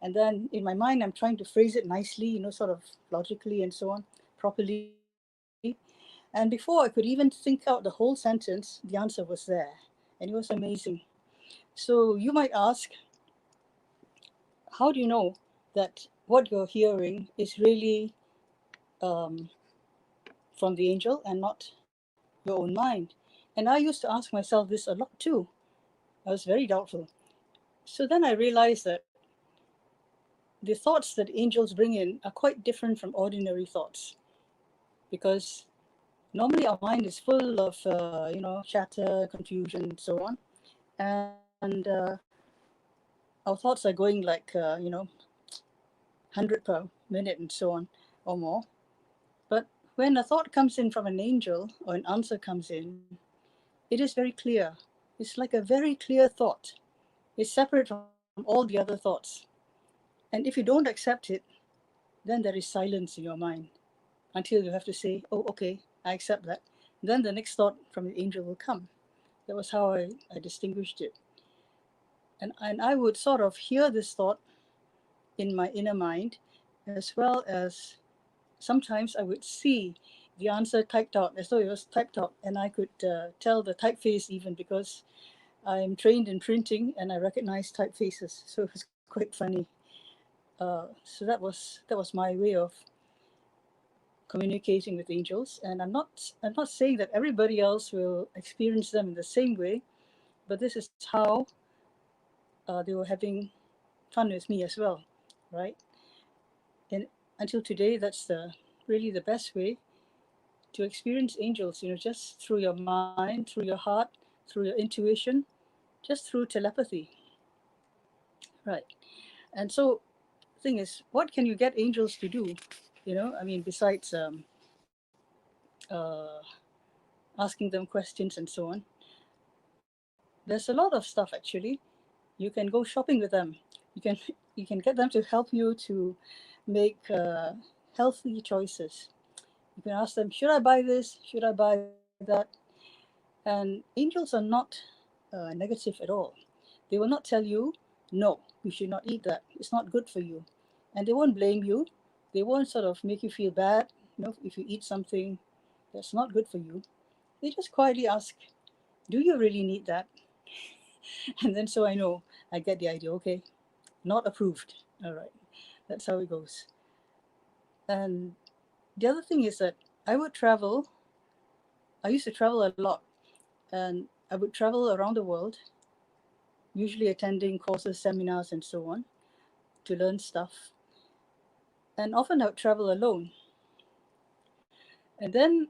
And then in my mind, I'm trying to phrase it nicely, sort of logically and so on, properly. And before I could even think out the whole sentence, the answer was there. And it was amazing. So you might ask, how do you know that what you're hearing is really um, from the angel and not your own mind? And I used to ask myself this a lot too. I was very doubtful. So then I realized that the thoughts that angels bring in are quite different from ordinary thoughts, because normally our mind is full of chatter, confusion, and so on, and our thoughts are going like 100 per minute and so on or more. But when a thought comes in from an angel or an answer comes in, it is very clear. It's like a very clear thought. It's separate from all the other thoughts. And if you don't accept it, then there is silence in your mind until you have to say, oh, okay, I accept that. Then the next thought from the angel will come. That was how I distinguished it. And I would sort of hear this thought in my inner mind, as well as sometimes I would see the answer typed out as though it was typed out, and I could tell the typeface even, because I'm trained in printing and I recognize typefaces. So it was quite funny. So that was my way of communicating with angels. And I'm not saying that everybody else will experience them in the same way, but this is how they were having fun with me as well, right? And until today, that's really the best way to experience angels. Just through your mind, through your heart, through your intuition, just through telepathy, right? And so, the thing is, what can you get angels to do? I mean, besides uh, asking them questions and so on. There's a lot of stuff actually. You can go shopping with them. You can you can get them to help you to make healthy choices. You can ask them, should I buy this? Should I buy that? And angels are not negative at all. They will not tell you, no, you should not eat that. It's not good for you. And they won't blame you. They won't sort of make you feel bad, if you eat something that's not good for you. They just quietly ask, do you really need that? And then so I know, I get the idea. Okay, not approved. All right, that's how it goes. And the other thing is that I would travel. I used to travel a lot, and I would travel around the world, usually attending courses, seminars, and so on, to learn stuff. And often I would travel alone. And then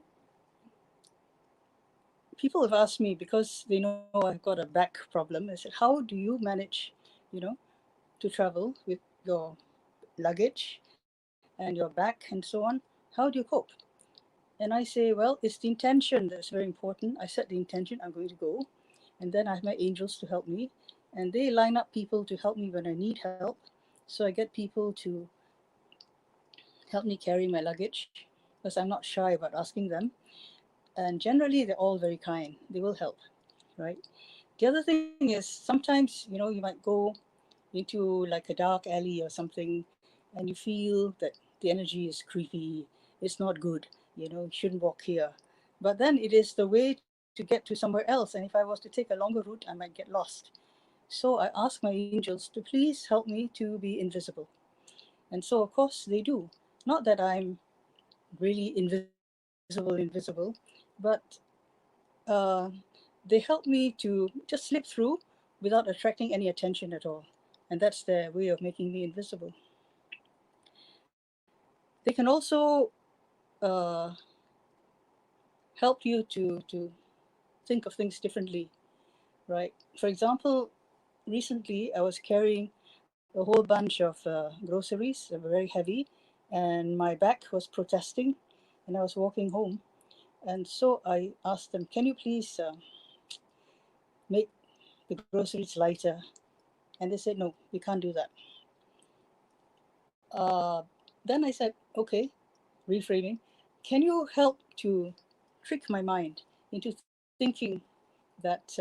people have asked me, because they know I've got a back problem, they said, how do you manage, you know, to travel with your luggage and your back and so on? How do you cope? And I say, well, it's the intention that's very important. I set the intention, I'm going to go. And then I have my angels to help me. And they line up people to help me when I need help. So I get people to help me carry my luggage, because I'm not shy about asking them. And generally, they're all very kind. They will help, right? The other thing is, sometimes, you might go into like a dark alley or something, and you feel that the energy is creepy, it's not good, you shouldn't walk here. But then it is the way to get to somewhere else, and if I was to take a longer route, I might get lost. So I ask my angels to please help me to be invisible. And so, of course, they do. Not that I'm really invisible, but uh, they help me to just slip through without attracting any attention at all. And that's their way of making me invisible. they can also help you to think of things differently, right? For example, recently I was carrying a whole bunch of groceries that were very heavy, and my back was protesting, and I was walking home. And so I asked them, can you please make the groceries lighter? And they said, no, we can't do that. Then I said, okay, reframing, can you help to trick my mind into thinking that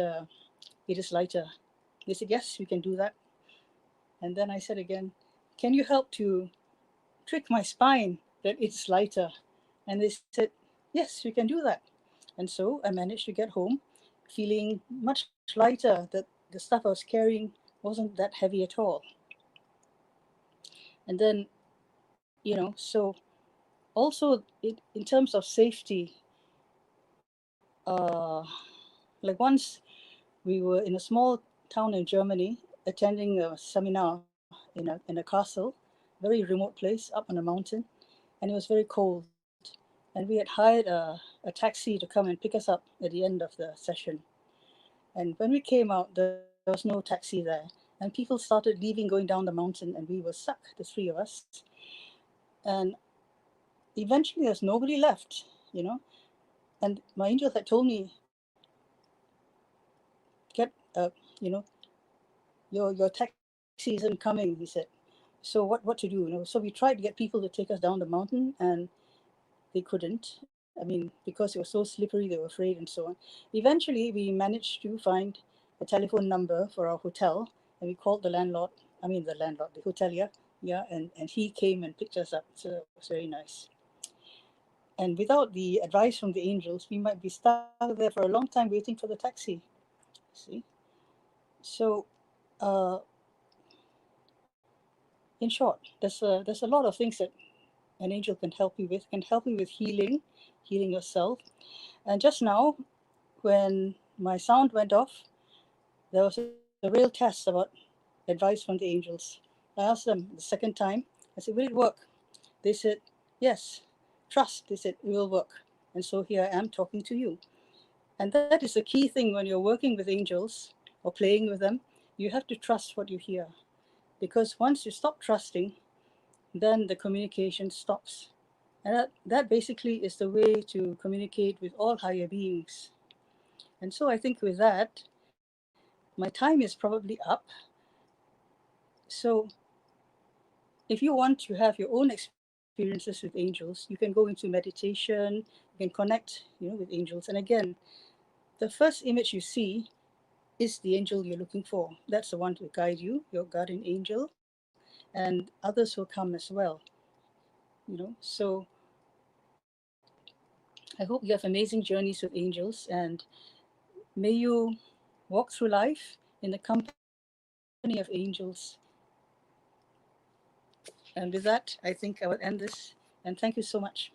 it is lighter? They said, yes, we can do that. And then I said again, can you help to trick my spine that it's lighter? And they said, yes, we can do that. And so I managed to get home feeling much lighter, that the stuff I was carrying wasn't that heavy at all. And then, so also in terms of safety, like once we were in a small town in Germany attending a seminar in a castle, very remote place up on a mountain, and it was very cold. And we had hired a taxi to come and pick us up at the end of the session. And when we came out, there was no taxi there. And people started leaving, going down the mountain, and we were stuck, the three of us. And eventually there's nobody left, And my angel had told me, get, your taxi isn't coming, he said. So what to do, So we tried to get people to take us down the mountain, and they couldn't. I mean, because it was so slippery, they were afraid and so on. Eventually, we managed to find a telephone number for our hotel, and we called the hotelier, and he came and picked us up. So it was very nice. And without the advice from the angels, we might be stuck there for a long time waiting for the taxi. See? So, in short, there's a lot of things that an angel can help you with healing yourself. And just now, when my sound went off, there was a real test about advice from the angels. I asked them the second time, I said, will it work? They said, yes, trust. They said, it will work. And so here I am talking to you. And that is the key thing when you're working with angels or playing with them. You have to trust what you hear. Because once you stop trusting, then the communication stops. And that basically is the way to communicate with all higher beings. And so I think with that, my time is probably up. So if you want to have your own experiences with angels, you can go into meditation, you can connect, with angels. And again, the first image you see is the angel you're looking for. That's the one to guide you, your guardian angel, and others will come as well. So I hope you have amazing journeys with angels, and may you walk through life in the company of angels. And with that, I think I will end this. And thank you so much.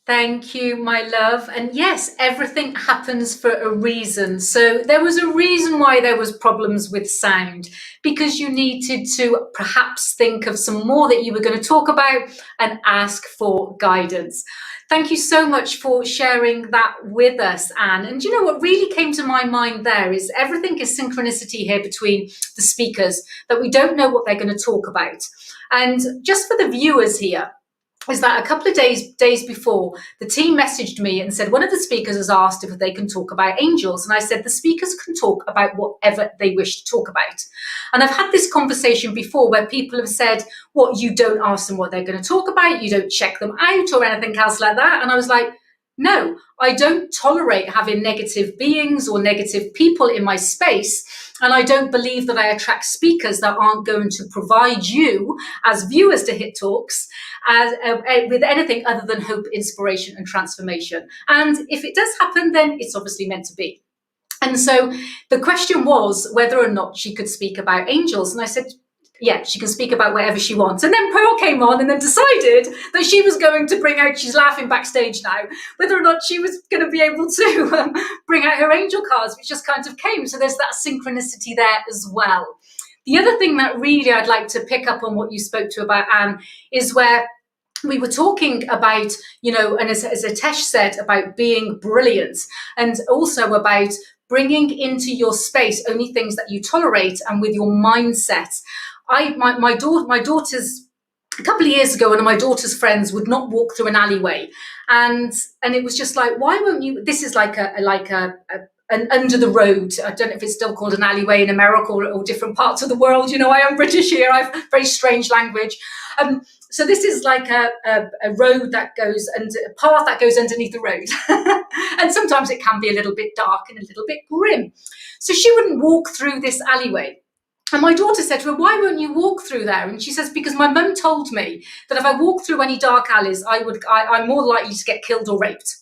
Thank you, my love. And yes, everything happens for a reason. So there was a reason why there was problems with sound, because you needed to perhaps think of some more that you were going to talk about and ask for guidance. Thank you so much for sharing that with us, Anne. And you know what really came to my mind there is everything is synchronicity here between the speakers, that we don't know what they're going to talk about. And just for the viewers here, is that a couple of days before, the team messaged me and said one of the speakers has asked if they can talk about angels. And I said the speakers can talk about whatever they wish to talk about. And I've had this conversation before where people have said, what, you don't ask them what they're going to talk about, you don't check them out or anything else like that. And I was like, no, I don't tolerate having negative beings or negative people in my space. And I don't believe that I attract speakers that aren't going to provide you as viewers to Hit Talks with anything other than hope, inspiration and transformation. And if it does happen, then it's obviously meant to be. And so the question was whether or not she could speak about angels. And I said, yeah, she can speak about whatever she wants. And then Pearl came on and then decided that she was going to bring out, she's laughing backstage now, whether or not she was going to be able to bring out her angel cards, which just kind of came. So there's that synchronicity there as well. The other thing that really I'd like to pick up on what you spoke to about, Anne, is where we were talking about, you know, and as Atesh said, about being brilliant, and also about bringing into your space only things that you tolerate, and with your mindset. My daughter's, a couple of years ago, one of my daughter's friends would not walk through an alleyway, and it was just like, why won't you? This is like an under the road. I don't know if it's still called an alleyway in America or different parts of the world. You know, I am British here. I have very strange language. So this is like a road that goes, and a path that goes underneath the road. And sometimes it can be a little bit dark and a little bit grim. So she wouldn't walk through this alleyway. And my daughter said to her, why won't you walk through there? And she says, because my mum told me that if I walk through any dark alleys, I'm more likely to get killed or raped.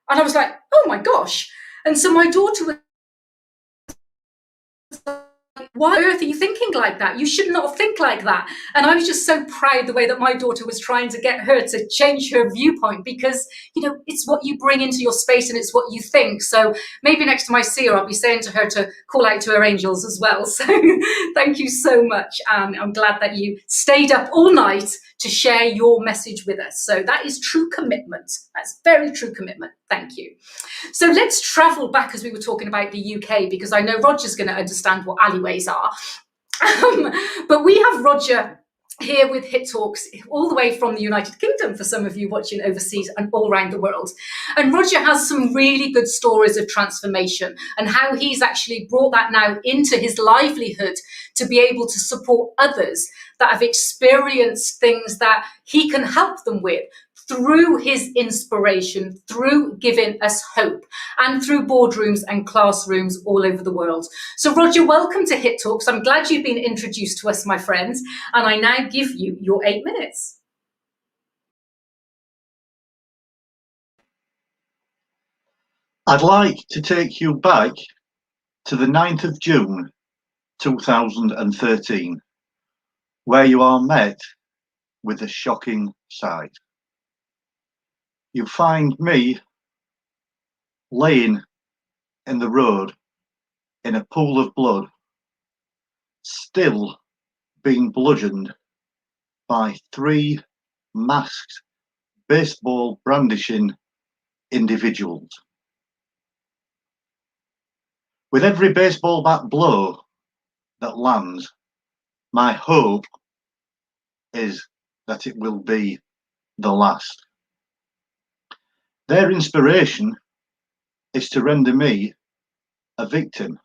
And I was like, oh my gosh. And so my daughter was, why on earth are you thinking like that? You should not think like that. And I was just so proud the way that my daughter was trying to get her to change her viewpoint, because, you know, it's what you bring into your space and it's what you think. So maybe next time I see her, I'll be saying to her to call out to her angels as well. So thank you so much. I'm glad that you stayed up all night to share your message with us. So that is true commitment. That's very true commitment. Thank you. So let's travel back, as we were talking about the UK, because I know Roger's going to understand what alleyways are. But we have Roger here with Hit Talks all the way from the United Kingdom, for some of you watching overseas and all around the world. And Roger has some really good stories of transformation and how he's actually brought that now into his livelihood to be able to support others that have experienced things that he can help them with, through his inspiration, through giving us hope, and through boardrooms and classrooms all over the world. So Roger, welcome to Hit Talks. I'm glad you've been introduced to us, my friends, and I now give you your 8 minutes. I'd like to take you back to the 9th of June 2013, where you are met with a shocking sight. You find me laying in the road in a pool of blood, still being bludgeoned by 3 masked, baseball brandishing individuals. With every baseball bat blow that lands, my hope is that it will be the last. Their inspiration is to render me a victim,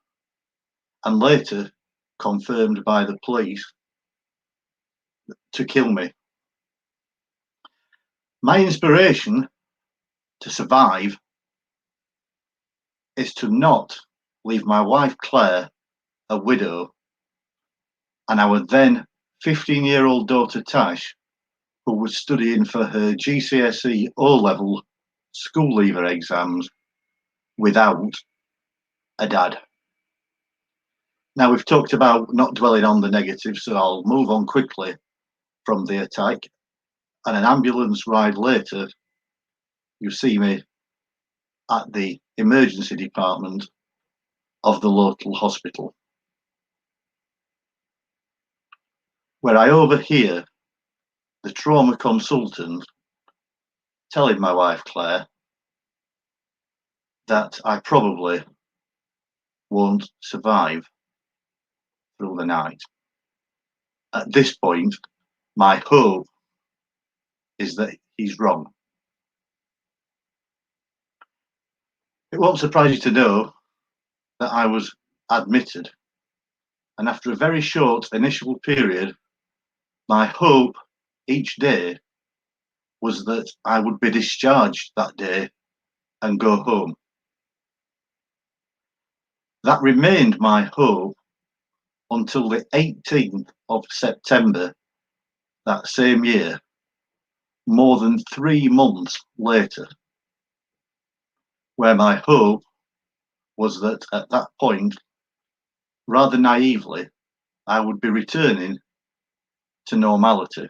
and later confirmed by the police, to kill me. My inspiration to survive is to not leave my wife Claire a widow, and our then 15-year-old daughter Tash, who was studying for her GCSE O-level school leaver exams, without a dad. Now, we've talked about not dwelling on the negative, so I'll move on quickly from the attack. And an ambulance ride later, you see me at the emergency department of the local hospital, where I overhear the trauma consultant telling my wife Claire that I probably won't survive through the night. At this point, my hope is that he's wrong. It won't surprise you to know that I was admitted, and after a very short initial period, my hope each day was that I would be discharged that day and go home. That remained my hope until the 18th of September that same year, more than 3 months later, where my hope was that at that point, rather naively, I would be returning to normality.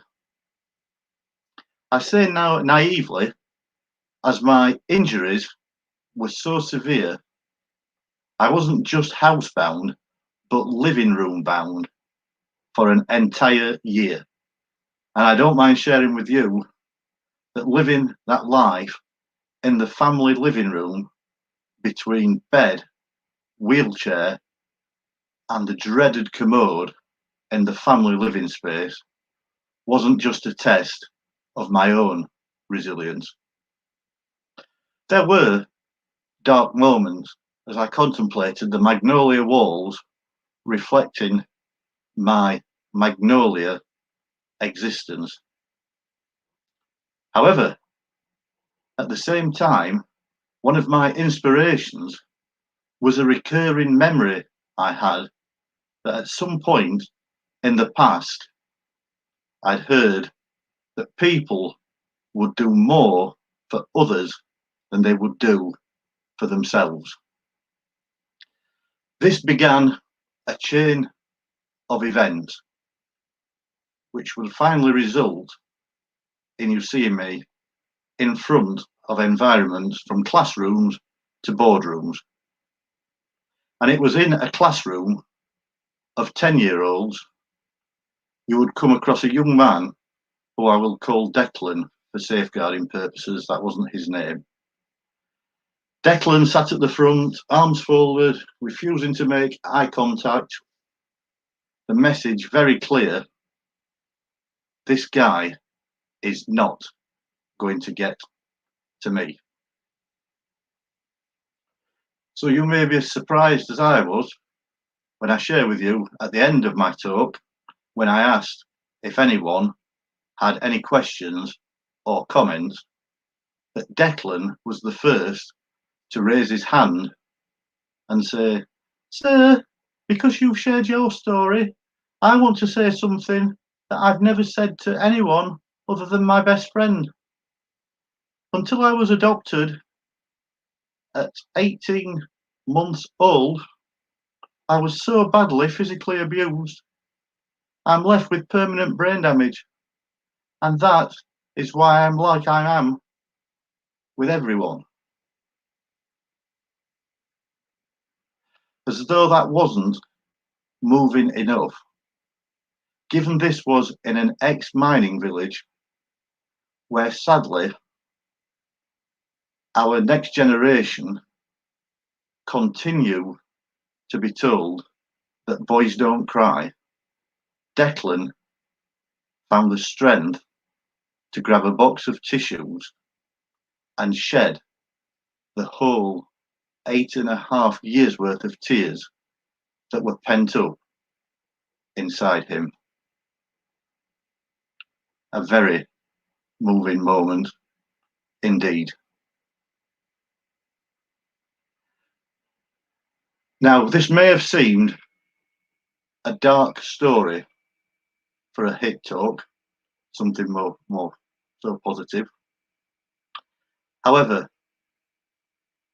I say now naively, as my injuries were so severe, I wasn't just housebound, but living room bound for an entire year. And I don't mind sharing with you that living that life in the family living room between bed, wheelchair, and the dreaded commode in the family living space wasn't just a test of my own resilience. There were dark moments as I contemplated the magnolia walls reflecting my magnolia existence. However, at the same time, one of my inspirations was a recurring memory I had that at some point in the past I'd heard that people would do more for others than they would do for themselves. This began a chain of events which would finally result in you seeing me in front of environments from classrooms to boardrooms. And it was in a classroom of 10-year-olds you would come across a young man who I will call Declan for safeguarding purposes. That wasn't his name. Declan sat at the front, arms folded, refusing to make eye contact. The message very clear: this guy is not going to get to me. So you may be as surprised as I was when I share with you at the end of my talk, when I asked if anyone had any questions or comments, that Declan was the first to raise his hand and say, "Sir, because you've shared your story, I want to say something that I've never said to anyone other than my best friend. Until I was adopted at 18 months old, I was so badly physically abused. I'm left with permanent brain damage, and that is why I'm like I am with everyone." As though that wasn't moving enough, given this was in an ex-mining village where sadly our next generation continue to be told that boys don't cry, Declan found the strength to grab a box of tissues and shed the whole 8.5 years worth of tears that were pent up inside him. A very moving moment indeed. Now, this may have seemed a dark story for a hit talk, something more so positive. However,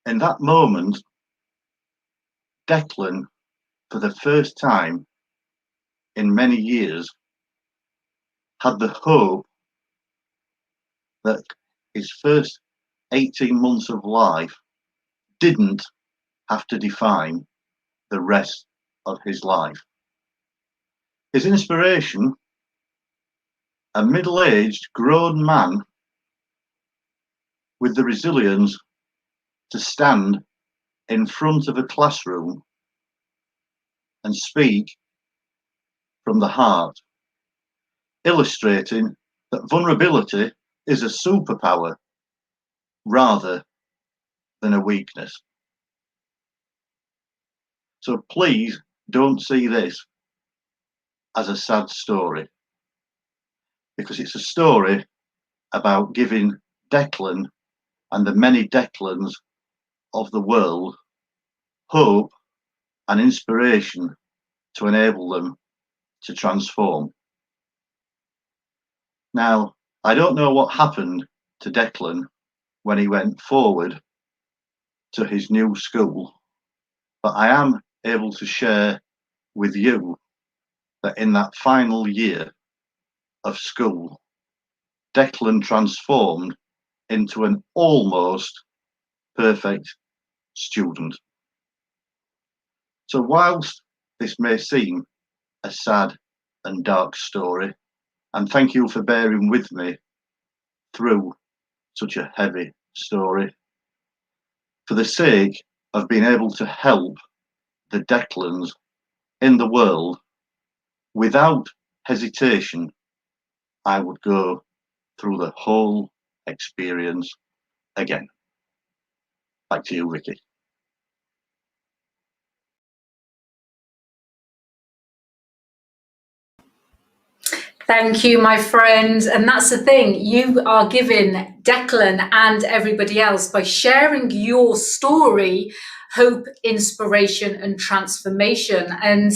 in that moment, Declan, for the first time in many years, had the hope that his first 18 months of life didn't have to define the rest of his life. His inspiration, a middle-aged grown man with the resilience to stand in front of a classroom and speak from the heart, illustrating that vulnerability is a superpower rather than a weakness. So please don't see this as a sad story, because it's a story about giving Declan and the many Declans of the world hope and inspiration to enable them to transform. Now, I don't know what happened to Declan when he went forward to his new school, but I am able to share with you that in that final year of school, Declan transformed into an almost perfect student. So whilst this may seem a sad and dark story, and thank you for bearing with me through such a heavy story, for the sake of being able to help the Declans in the world, without hesitation, I would go through the whole experience again. Back to you, Vicky. Thank you, my friend. And that's the thing, you are giving Declan and everybody else, by sharing your story, hope, inspiration, and transformation. And,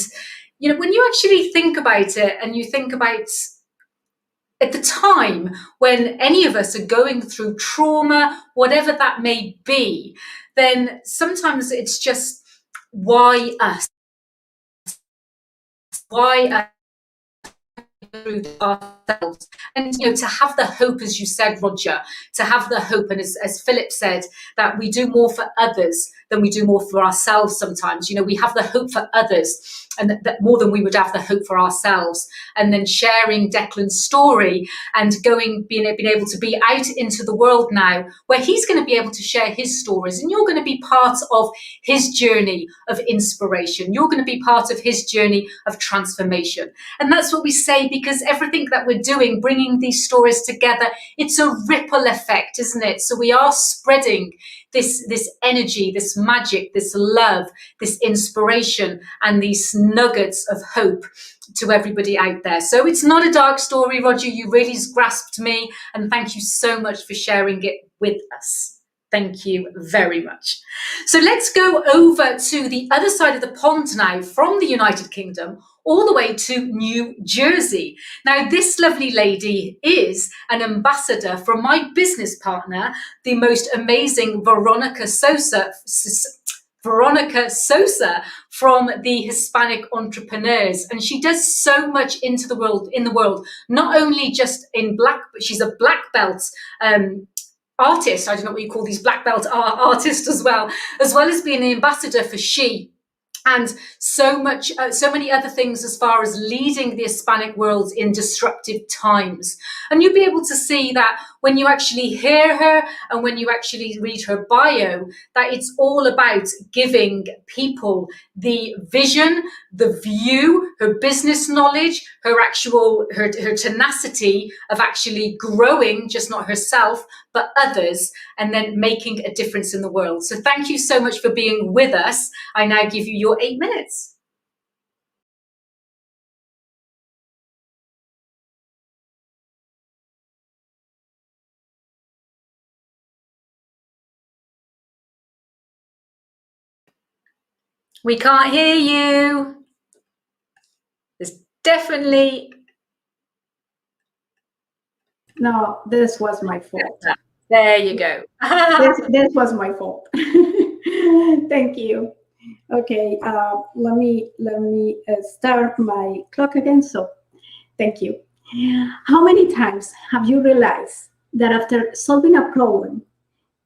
you know, when you actually think about it, and you think about at the time when any of us are going through trauma, whatever that may be, then sometimes it's just, why us? Why us? Through ourselves. And you know, to have the hope, as you said, Roger, to have the hope, and as Philip said, that we do more for others than we do more for ourselves sometimes. You know, we have the hope for others, and that more than we would have the hope for ourselves. And then sharing Declan's story and being able to be out into the world now, where he's going to be able to share his stories, and you're going to be part of his journey of inspiration. You're going to be part of his journey of transformation. And that's what we say, because everything that we're doing, bringing these stories together, it's a ripple effect, isn't it? So we are spreading this energy, this magic, this love, this inspiration, and these nuggets of hope to everybody out there. So it's not a dark story, Roger. You really grasped me, and thank you so much for sharing it with us. Thank you very much. So let's go over to the other side of the pond now, from the United Kingdom all the way to New Jersey. Now, this lovely lady is an ambassador from my business partner, the most amazing Veronica Sosa from the Hispanic Entrepreneurs. And she does so much in the world, not only just in black, but she's a black belt artist. I don't know what you call these black belt artists, as well as being an ambassador for She, and so many other things as far as leading the Hispanic world in disruptive times. And you'll be able to see that when you actually hear her and when you actually read her bio, that it's all about giving people the vision, the view, her business knowledge, her tenacity of actually growing, just not herself, but others, and then making a difference in the world. So thank you so much for being with us. I now give you your 8 minutes. We can't hear you. There's definitely... No, this was my fault. There you go. this was my fault. Thank you. Okay, let me start my clock again. So, thank you. How many times have you realized that after solving a problem,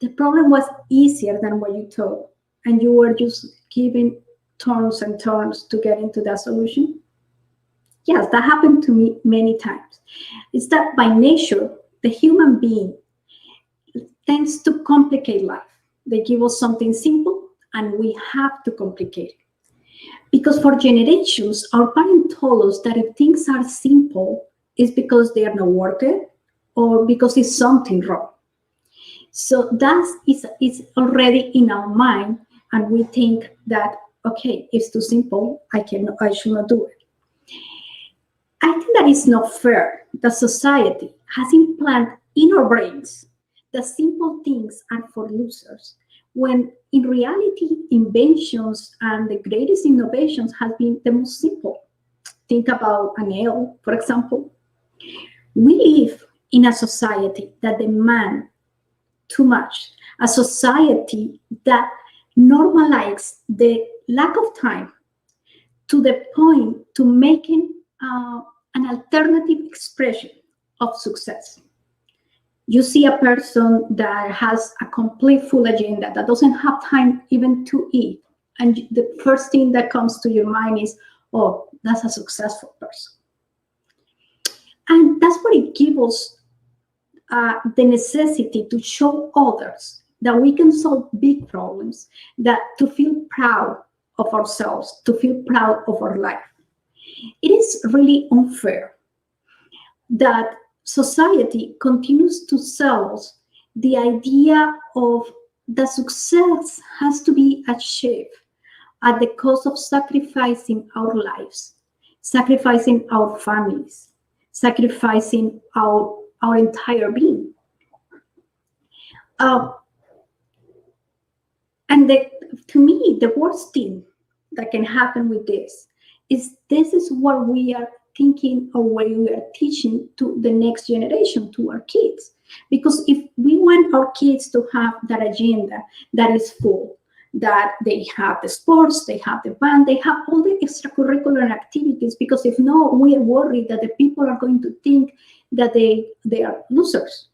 the problem was easier than what you thought, and you were just giving turns and turns to get into that solution? Yes, that happened to me many times. It's that by nature, the human being tends to complicate life. They give us something simple, and we have to complicate it. Because for generations, our parents told us that if things are simple, it's because they are not worth it, or because it's something wrong. So that is already in our mind, and we think that, okay, it's too simple, I should not do it. I think that it's not fair that society has implanted in our brains that simple things are for losers, when in reality, inventions and the greatest innovations have been the most simple. Think about a nail, for example. We live in a society that demands too much, a society that normalizes the lack of time to the point to making an alternative expression of success. You see a person that has a complete full agenda, that doesn't have time even to eat, and the first thing that comes to your mind is, oh, that's a successful person. And that's what it gives us the necessity to show others that we can solve big problems, that to feel proud of ourselves, to feel proud of our life. It is really unfair that society continues to sell us the idea of that success has to be achieved at the cost of sacrificing our lives, sacrificing our families, sacrificing our entire being. And to me, the worst thing that can happen with this is what we are thinking or what we are teaching to the next generation, to our kids. Because if we want our kids to have that agenda that is full, that they have the sports, they have the band, they have all the extracurricular activities, because if not, we are worried that the people are going to think that they are losers.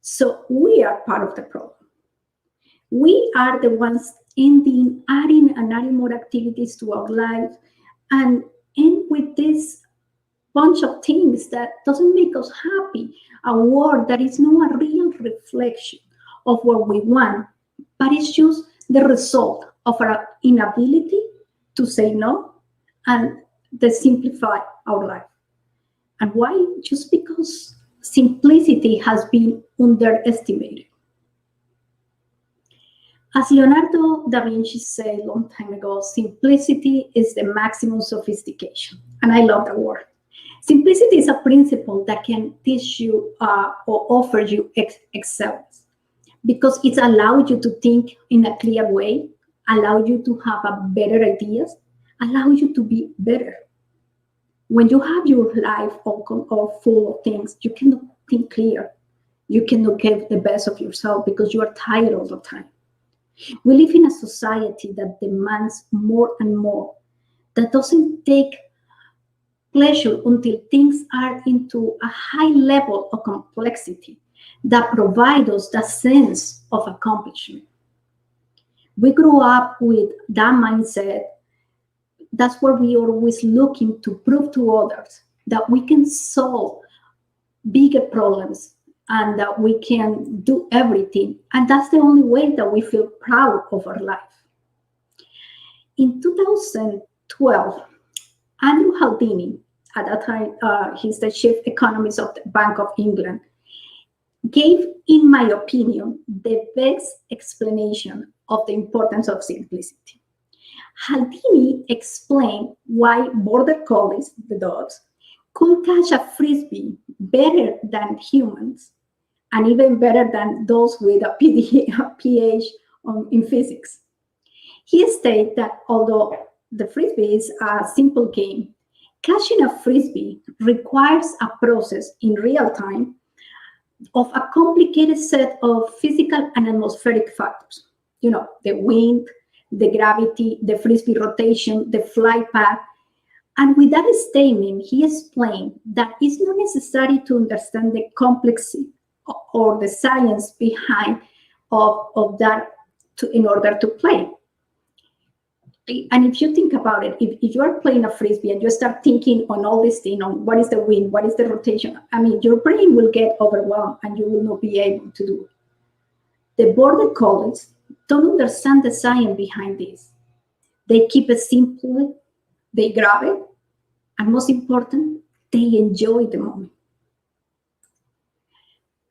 So we are part of the problem. We are the ones adding and adding more activities to our life, and end with this bunch of things that doesn't make us happy, a world that is not a real reflection of what we want, but it's just the result of our inability to say no and to simplify our life. And why? Just because simplicity has been underestimated. As Leonardo da Vinci said a long time ago, simplicity is the maximum sophistication. And I love that word. Simplicity is a principle that can teach you or offer you excellence, because it allows you to think in a clear way, allows you to have better ideas, allows you to be better. When you have your life all full of things, you cannot think clear. You cannot give the best of yourself because you are tired all the time. We live in a society that demands more and more, that doesn't take pleasure until things are into a high level of complexity that provide us that sense of accomplishment. We grew up with that mindset. That's where we are always looking to prove to others that we can solve bigger problems and that we can do everything. And that's the only way that we feel proud of our life. In 2012, Andrew Haldini, at that time, he's the chief economist of the Bank of England, gave, in my opinion, the best explanation of the importance of simplicity. Haldini explained why border collies, the dogs, could catch a frisbee better than humans, and even better than those with a PhD in physics. He stated that although the frisbee is a simple game, catching a frisbee requires a process in real time of a complicated set of physical and atmospheric factors. You know, the wind, the gravity, the frisbee rotation, the flight path. And with that statement, he explained that it's not necessary to understand the complexity or the science behind of that in order to play. And if you think about it, if you are playing a frisbee and you start thinking on all this thing, on what is the wind, what is the rotation, I mean, your brain will get overwhelmed and you will not be able to do it. The border collies don't understand the science behind this. They keep it simple, they grab it, and most important, they enjoy the moment.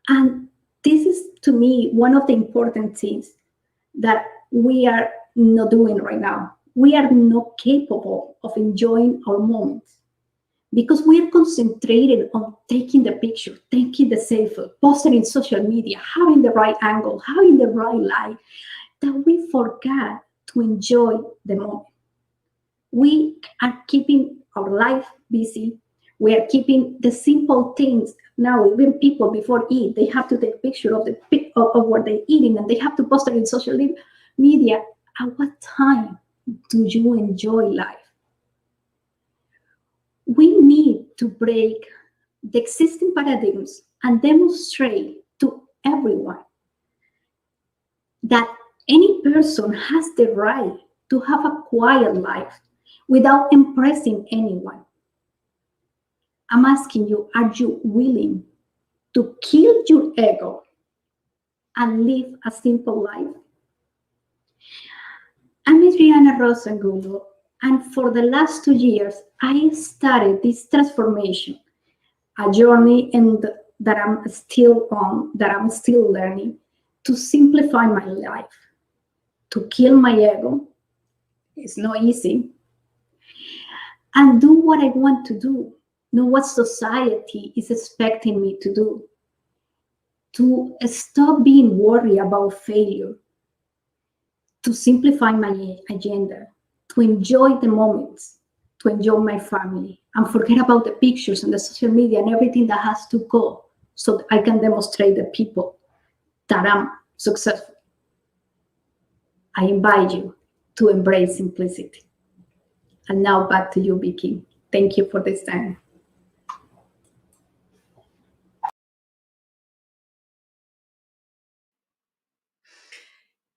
And this is, to me, one of the important things that we are not doing right now. We are not capable of enjoying our moments because we are concentrated on taking the picture, taking the selfie, posting in social media, having the right angle, having the right light, that we forget to enjoy the moment. We are keeping our life busy. We are keeping the simple things. Now, even people before eat, they have to take a picture of what they're eating, and they have to post it in social media. At what time do you enjoy life? We need to break the existing paradigms and demonstrate to everyone that any person has the right to have a quiet life without impressing anyone. I'm asking you, are you willing to kill your ego and live a simple life? I'm Adriana Rosangulo, and for the last 2 years, I started this transformation, a journey that I'm still on, that I'm still learning, to simplify my life, to kill my ego. It's not easy. And do what I want to do, not what society is expecting me to do. To stop being worried about failure, to simplify my agenda, to enjoy the moments, to enjoy my family, and forget about the pictures and the social media and everything that has to go so that I can demonstrate to people that I'm successful. I invite you to embrace simplicity. And now back to you, Vicky. Thank you for this time.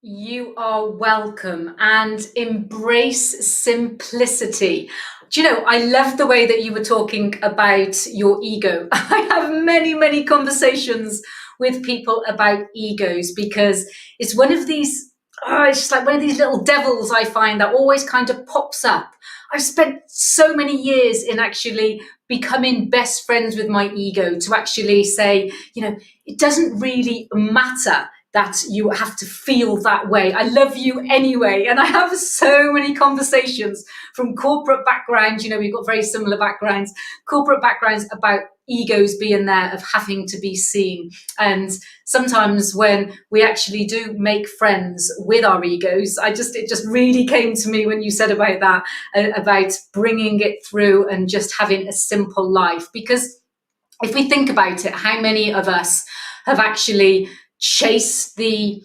You are welcome, and embrace simplicity. Do you know, I love the way that you were talking about your ego. I have many, many conversations with people about egos because it's one of these, it's just like one of these little devils I find that always kind of pops up. I've spent so many years in actually becoming best friends with my ego to actually say, you know, it doesn't really matter that you have to feel that way. I love you anyway. And I have so many conversations from corporate backgrounds. You know, we've got very similar backgrounds, corporate backgrounds, about egos being there, of having to be seen. And sometimes when we actually do make friends with our egos, it just really came to me when you said about that, about bringing it through and just having a simple life. Because if we think about it, how many of us have actually chased the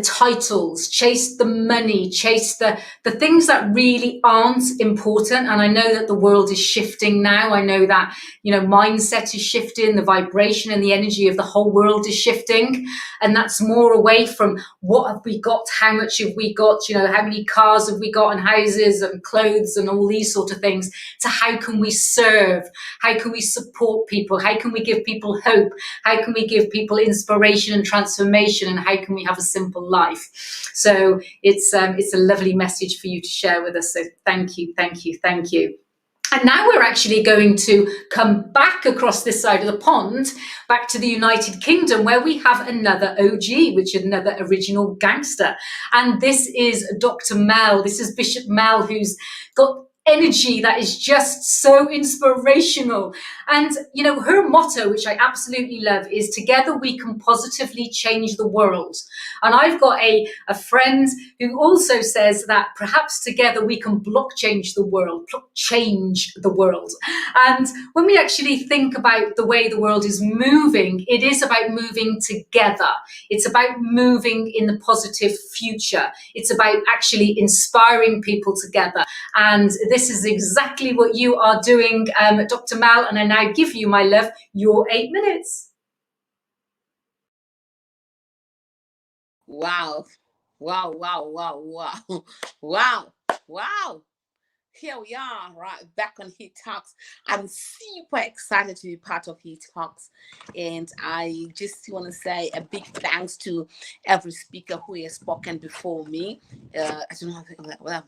titles, chase the money, chase the things that really aren't important? And I know that the world is shifting now. I know that, you know, mindset is shifting, the vibration and the energy of the whole world is shifting. And that's more away from what have we got, how much have we got, you know, how many cars have we got and houses and clothes and all these sort of things, to how can we serve, how can we support people, how can we give people hope, how can we give people inspiration and transformation, and how can we have a simple life. So it's a lovely message for you to share with us. So thank you, thank you, thank you. And now we're actually going to come back across this side of the pond, back to the United Kingdom, where we have another OG, which is another original gangster. And this is Dr. Mel. This is Bishop Mel, who's got energy that is just so inspirational. And, you know, her motto, which I absolutely love, is together we can positively change the world. And I've got a friend who also says that perhaps together we can block change the world. And when we actually think about the way the world is moving, it is about moving together. It's about moving in the positive future. It's about actually inspiring people together. And this is exactly what you are doing, Dr. Mal. And I now give you, my love, your 8 minutes. Wow. Wow, wow, wow, wow. Wow, wow. Here we are, right back on Heat Talks. I'm super excited to be part of Heat Talks. And I just want to say a big thanks to every speaker who has spoken before me. I don't know, I've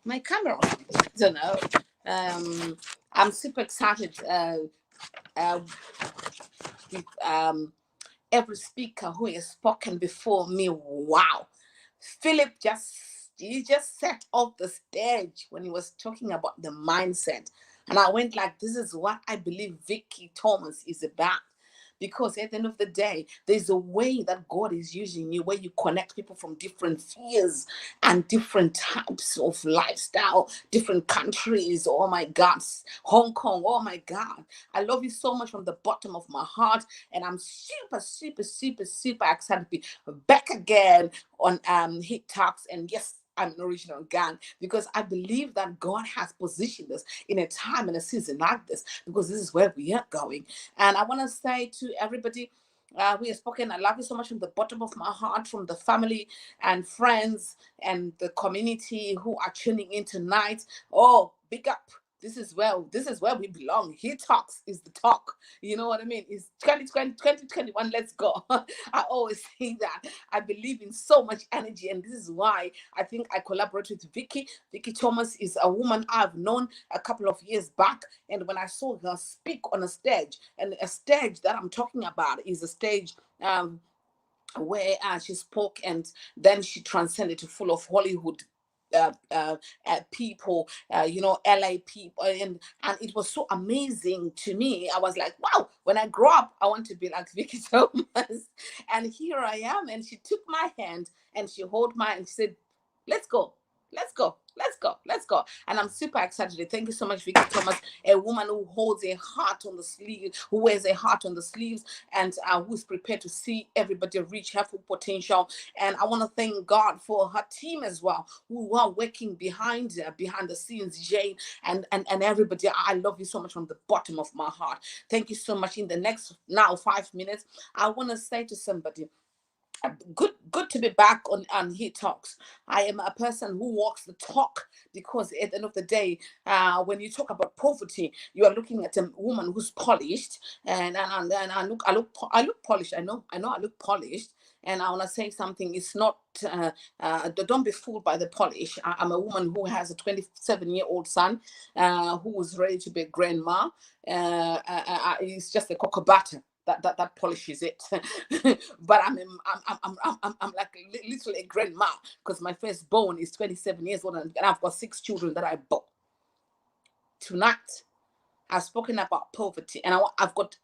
my camera. I don't know. I'm super excited with every speaker who has spoken before me. Wow. Philip he just set off the stage when he was talking about the mindset. And I went like, this is what I believe Vicky Thomas is about. Because at the end of the day, there's a way that God is using you where you connect people from different spheres and different types of lifestyle, different countries. Oh my God, Hong Kong. Oh my God. I love you so much from the bottom of my heart. And I'm super, super, super, super excited to be back again on Heat Talks. And yes, I'm an original gang, because I believe that God has positioned us in a time and a season like this, because this is where we are going. And I want to say to everybody who has spoken, I love you so much from the bottom of my heart, from the family and friends and the community who are tuning in tonight. Oh, big up. This is where we belong. He talks is the talk. You know what I mean? It's 2020, 2021. Let's go. I always say that. I believe in so much energy, and this is why I think I collaborate with Vicky. Vicky Thomas is a woman I've known a couple of years back, and when I saw her speak on a stage, and a stage that I'm talking about is a stage where she spoke, and then she transcended to full of Hollywood people, LA people, and it was so amazing to me. I was like, wow, when I grow up, I want to be like Vicky Thomas. And here I am, and she took my hand and she held mine and she said, let's go. Let's go. Let's go. Let's go. And I'm super excited. Thank you so much, Vicky Thomas, a woman who holds a heart on the sleeve, who wears a heart on the sleeves, and who's prepared to see everybody reach her full potential. And I want to thank God for her team as well, who are working behind the scenes, Jane and everybody. I love you so much from the bottom of my heart. Thank you so much. In the next now 5 minutes, I want to say to somebody, good to be back on He Talks. I am a person who walks the talk, because at the end of the day, when you talk about poverty, you are looking at a woman who's polished, and I look polished. I know I look polished, and I want to say something. It's not. Don't be fooled by the polish. I'm a woman who has a 27-year-old son, who is ready to be a grandma. He's just a cocoa butter that polishes it. But I'm like literally a grandma, because my firstborn is 27 years old, and I've got 6 children that I bought. Tonight, I've spoken about poverty, and I've got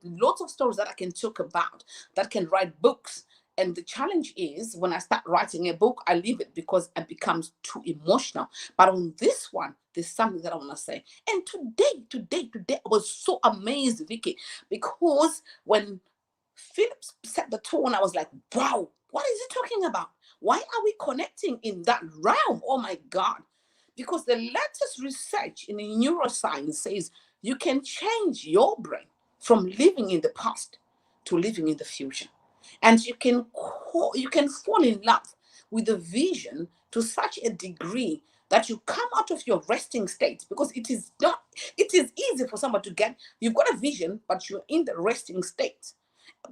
lots of stories that I can talk about, that can write books. And the challenge is, when I start writing a book, I leave it because it becomes too emotional. But on this one, there's something that I want to say. And today, I was so amazed, Vicky, because when Philip set the tone, I was like, wow, what is he talking about? Why are we connecting in that realm? Oh my God. Because the latest research in neuroscience says you can change your brain from living in the past to living in the future. And you can fall in love with the vision to such a degree that you come out of your resting state, because it is easy for someone to get, you've got a vision, but you're in the resting state.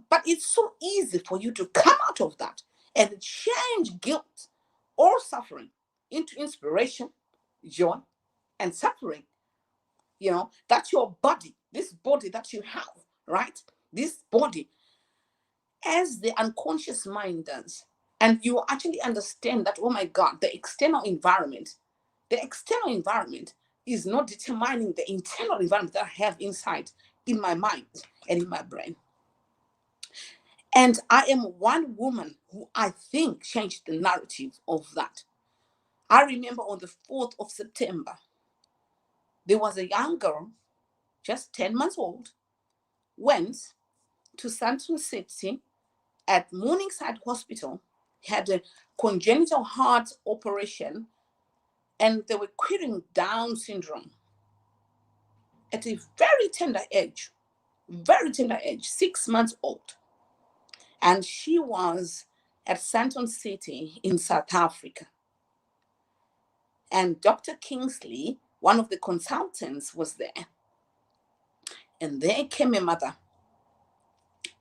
But it's so easy for you to come out of that and change guilt or suffering into inspiration, joy, and suffering. That's your body, this body that you have, right? This body, as the unconscious mind does. And you actually understand that, oh my God, the external environment is not determining the internal environment that I have inside in my mind and in my brain. And I am one woman who I think changed the narrative of that. I remember on the 4th of September, there was a young girl, just 10 months old, went to Santon City at Morningside Hospital, had a congenital heart operation, and they were querying Down syndrome at a very tender age, 6 months old. And she was at Santon City in South Africa. And Dr. Kingsley, one of the consultants, was there. And there came a mother,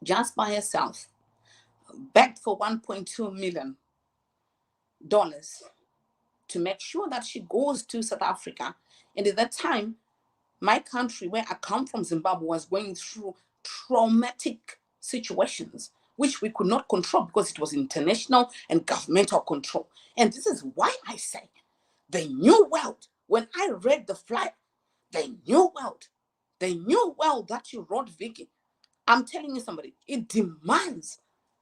just by herself, begged for $1.2 million to make sure that she goes to South Africa. And at that time, my country, where I come from, Zimbabwe, was going through traumatic situations, which we could not control because it was international and governmental control. And this is why I say the new world, when I read the flyer, the new world that you wrote, Vicky, I'm telling you, somebody, it demands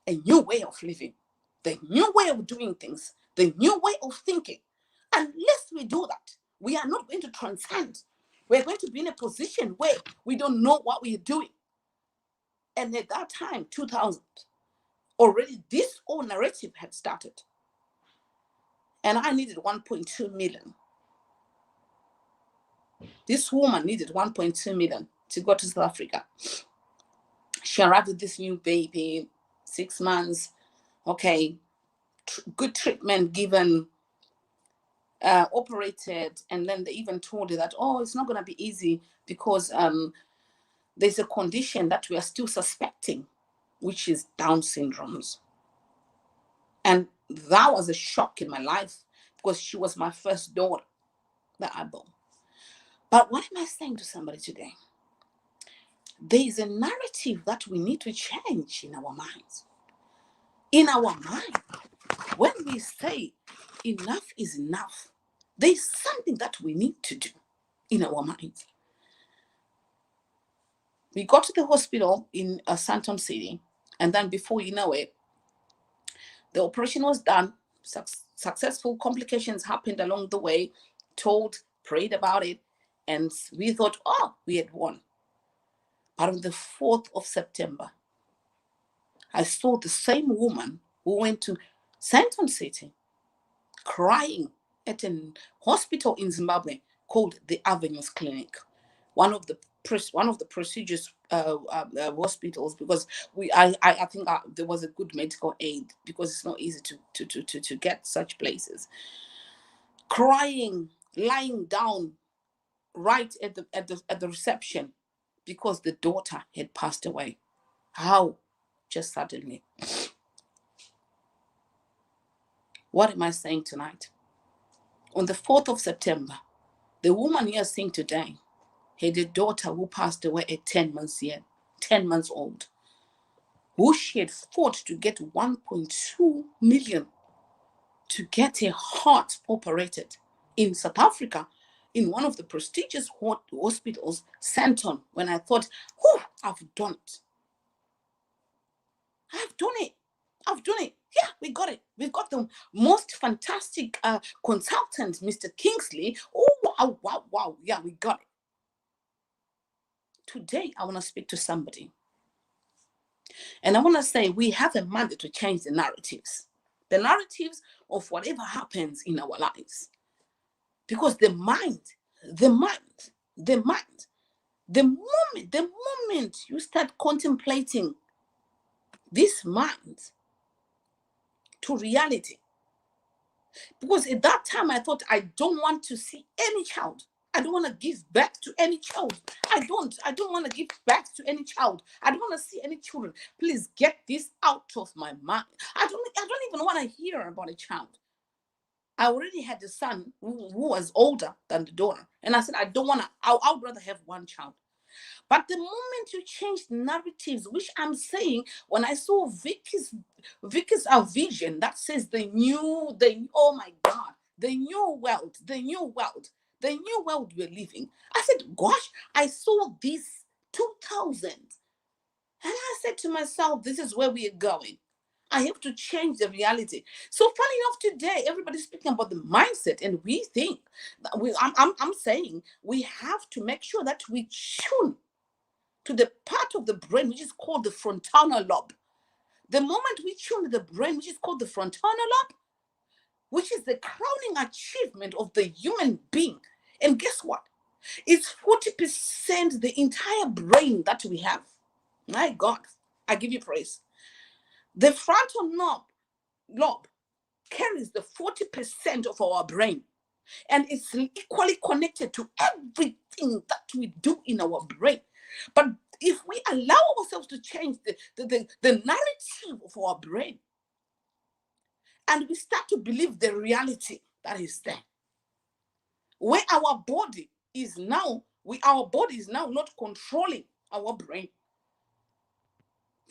a new way of living, the new way of doing things, the new way of thinking. Unless we do that, we are not going to transcend. We're going to be in a position where we don't know what we're doing. And at that time, 2000, already this whole narrative had started. and I needed 1.2 million. This woman needed 1.2 million to go to South Africa. She arrived with this new baby, 6 months. Okay, good treatment given, operated, and then they even told her that, oh, it's not going to be easy because there's a condition that we are still suspecting, which is Down syndromes. And that was a shock in my life because she was my first daughter that I bore. But what am I saying to somebody today? There is a narrative that we need to change in our minds. In our mind, when we say enough is enough, there is something that we need to do in our minds. We got to the hospital in Sandton City, and then before you know it, the operation was done. Successful complications happened along the way, told, prayed about it, and we thought, oh, we had won. But on the 4th of September, I saw the same woman who went to Sandton City crying at a hospital in Zimbabwe called the Avenues Clinic, one of the prestigious hospitals, because I think there was a good medical aid, because it's not easy to get such places. Crying, lying down right at the reception because the daughter had passed away. How? Just suddenly. What am I saying tonight? On the 4th of September, the woman you're seeing today had a daughter who passed away at 10 months old, who she had fought to get 1.2 million to get her heart operated in South Africa, in one of the prestigious hospitals, Sandton, when I thought, oh, I've done it. I've done it. Yeah, we got it. We've got the most fantastic consultant, Mr. Kingsley. Oh, wow. Yeah, we got it. Today, I want to speak to somebody. And I want to say we have a mandate to change the narratives of whatever happens in our lives. Because the moment you start contemplating this mind to reality, because at that time I thought, I don't want to see any child. I don't want to give back to any child. I don't want to give back to any child. I don't want to see any children. Please get this out of my mind. I don't even want to hear about a child. I already had a son who was older than the daughter. And I said, I would rather have one child. But the moment you change narratives, which I'm saying, when I saw Vicky's vision that says oh my God, the new world we're living. I said, gosh, I saw this 2000. And I said to myself, this is where we are going. I have to change the reality. So funny enough, today, everybody's speaking about the mindset, and we think, I'm saying we have to make sure that we tune to the part of the brain which is called the frontal lobe. The moment we tune to the brain which is called the frontal lobe, which is the crowning achievement of the human being. And guess what? It's 40% the entire brain that we have. My God, I give you praise. The frontal lobe carries the 40% of our brain, and it's equally connected to everything that we do in our brain. But if we allow ourselves to change the narrative of our brain, and we start to believe the reality that is there, where our body is now not controlling our brain,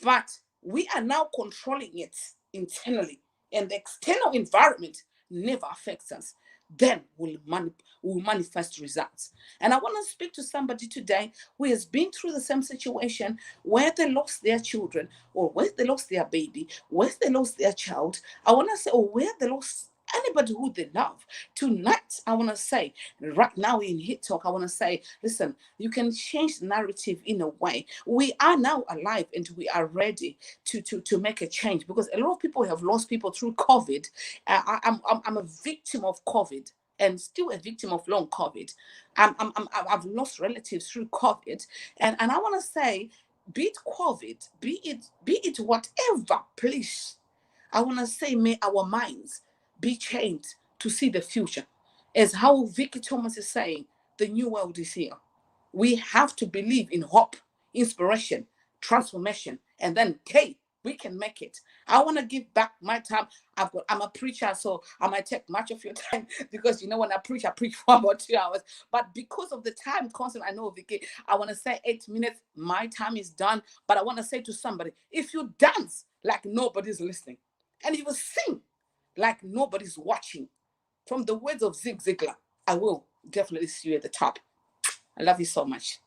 but we are now controlling it internally, and the external environment never affects us, then we'll manifest results. And I want to speak to somebody today who has been through the same situation, where they lost their children, or where they lost their baby, where they lost their child. I want to say, or where they lost anybody who they love. Tonight, I want to say, right now in Hit Talk, I want to say, listen, you can change the narrative in a way. We are now alive and we are ready to make a change, because a lot of people have lost people through COVID. I'm a victim of COVID and still a victim of long COVID. I've lost relatives through COVID. And I want to say, be it COVID, be it whatever, please, I want to say, may our minds be changed to see the future. As how Vicky Thomas is saying, the new world is here. We have to believe in hope, inspiration, transformation, and then, hey, we can make it. I want to give back my time. I'm a preacher, so I might take much of your time, because you know when I preach for about 2 hours. But because of the time constant, I know, Vicky, I want to say 8 minutes. My time is done. But I want to say to somebody, if you dance like nobody's listening, and you will sing like nobody's watching, from the words of Zig Ziglar, I will definitely see you at the top. I love you so much.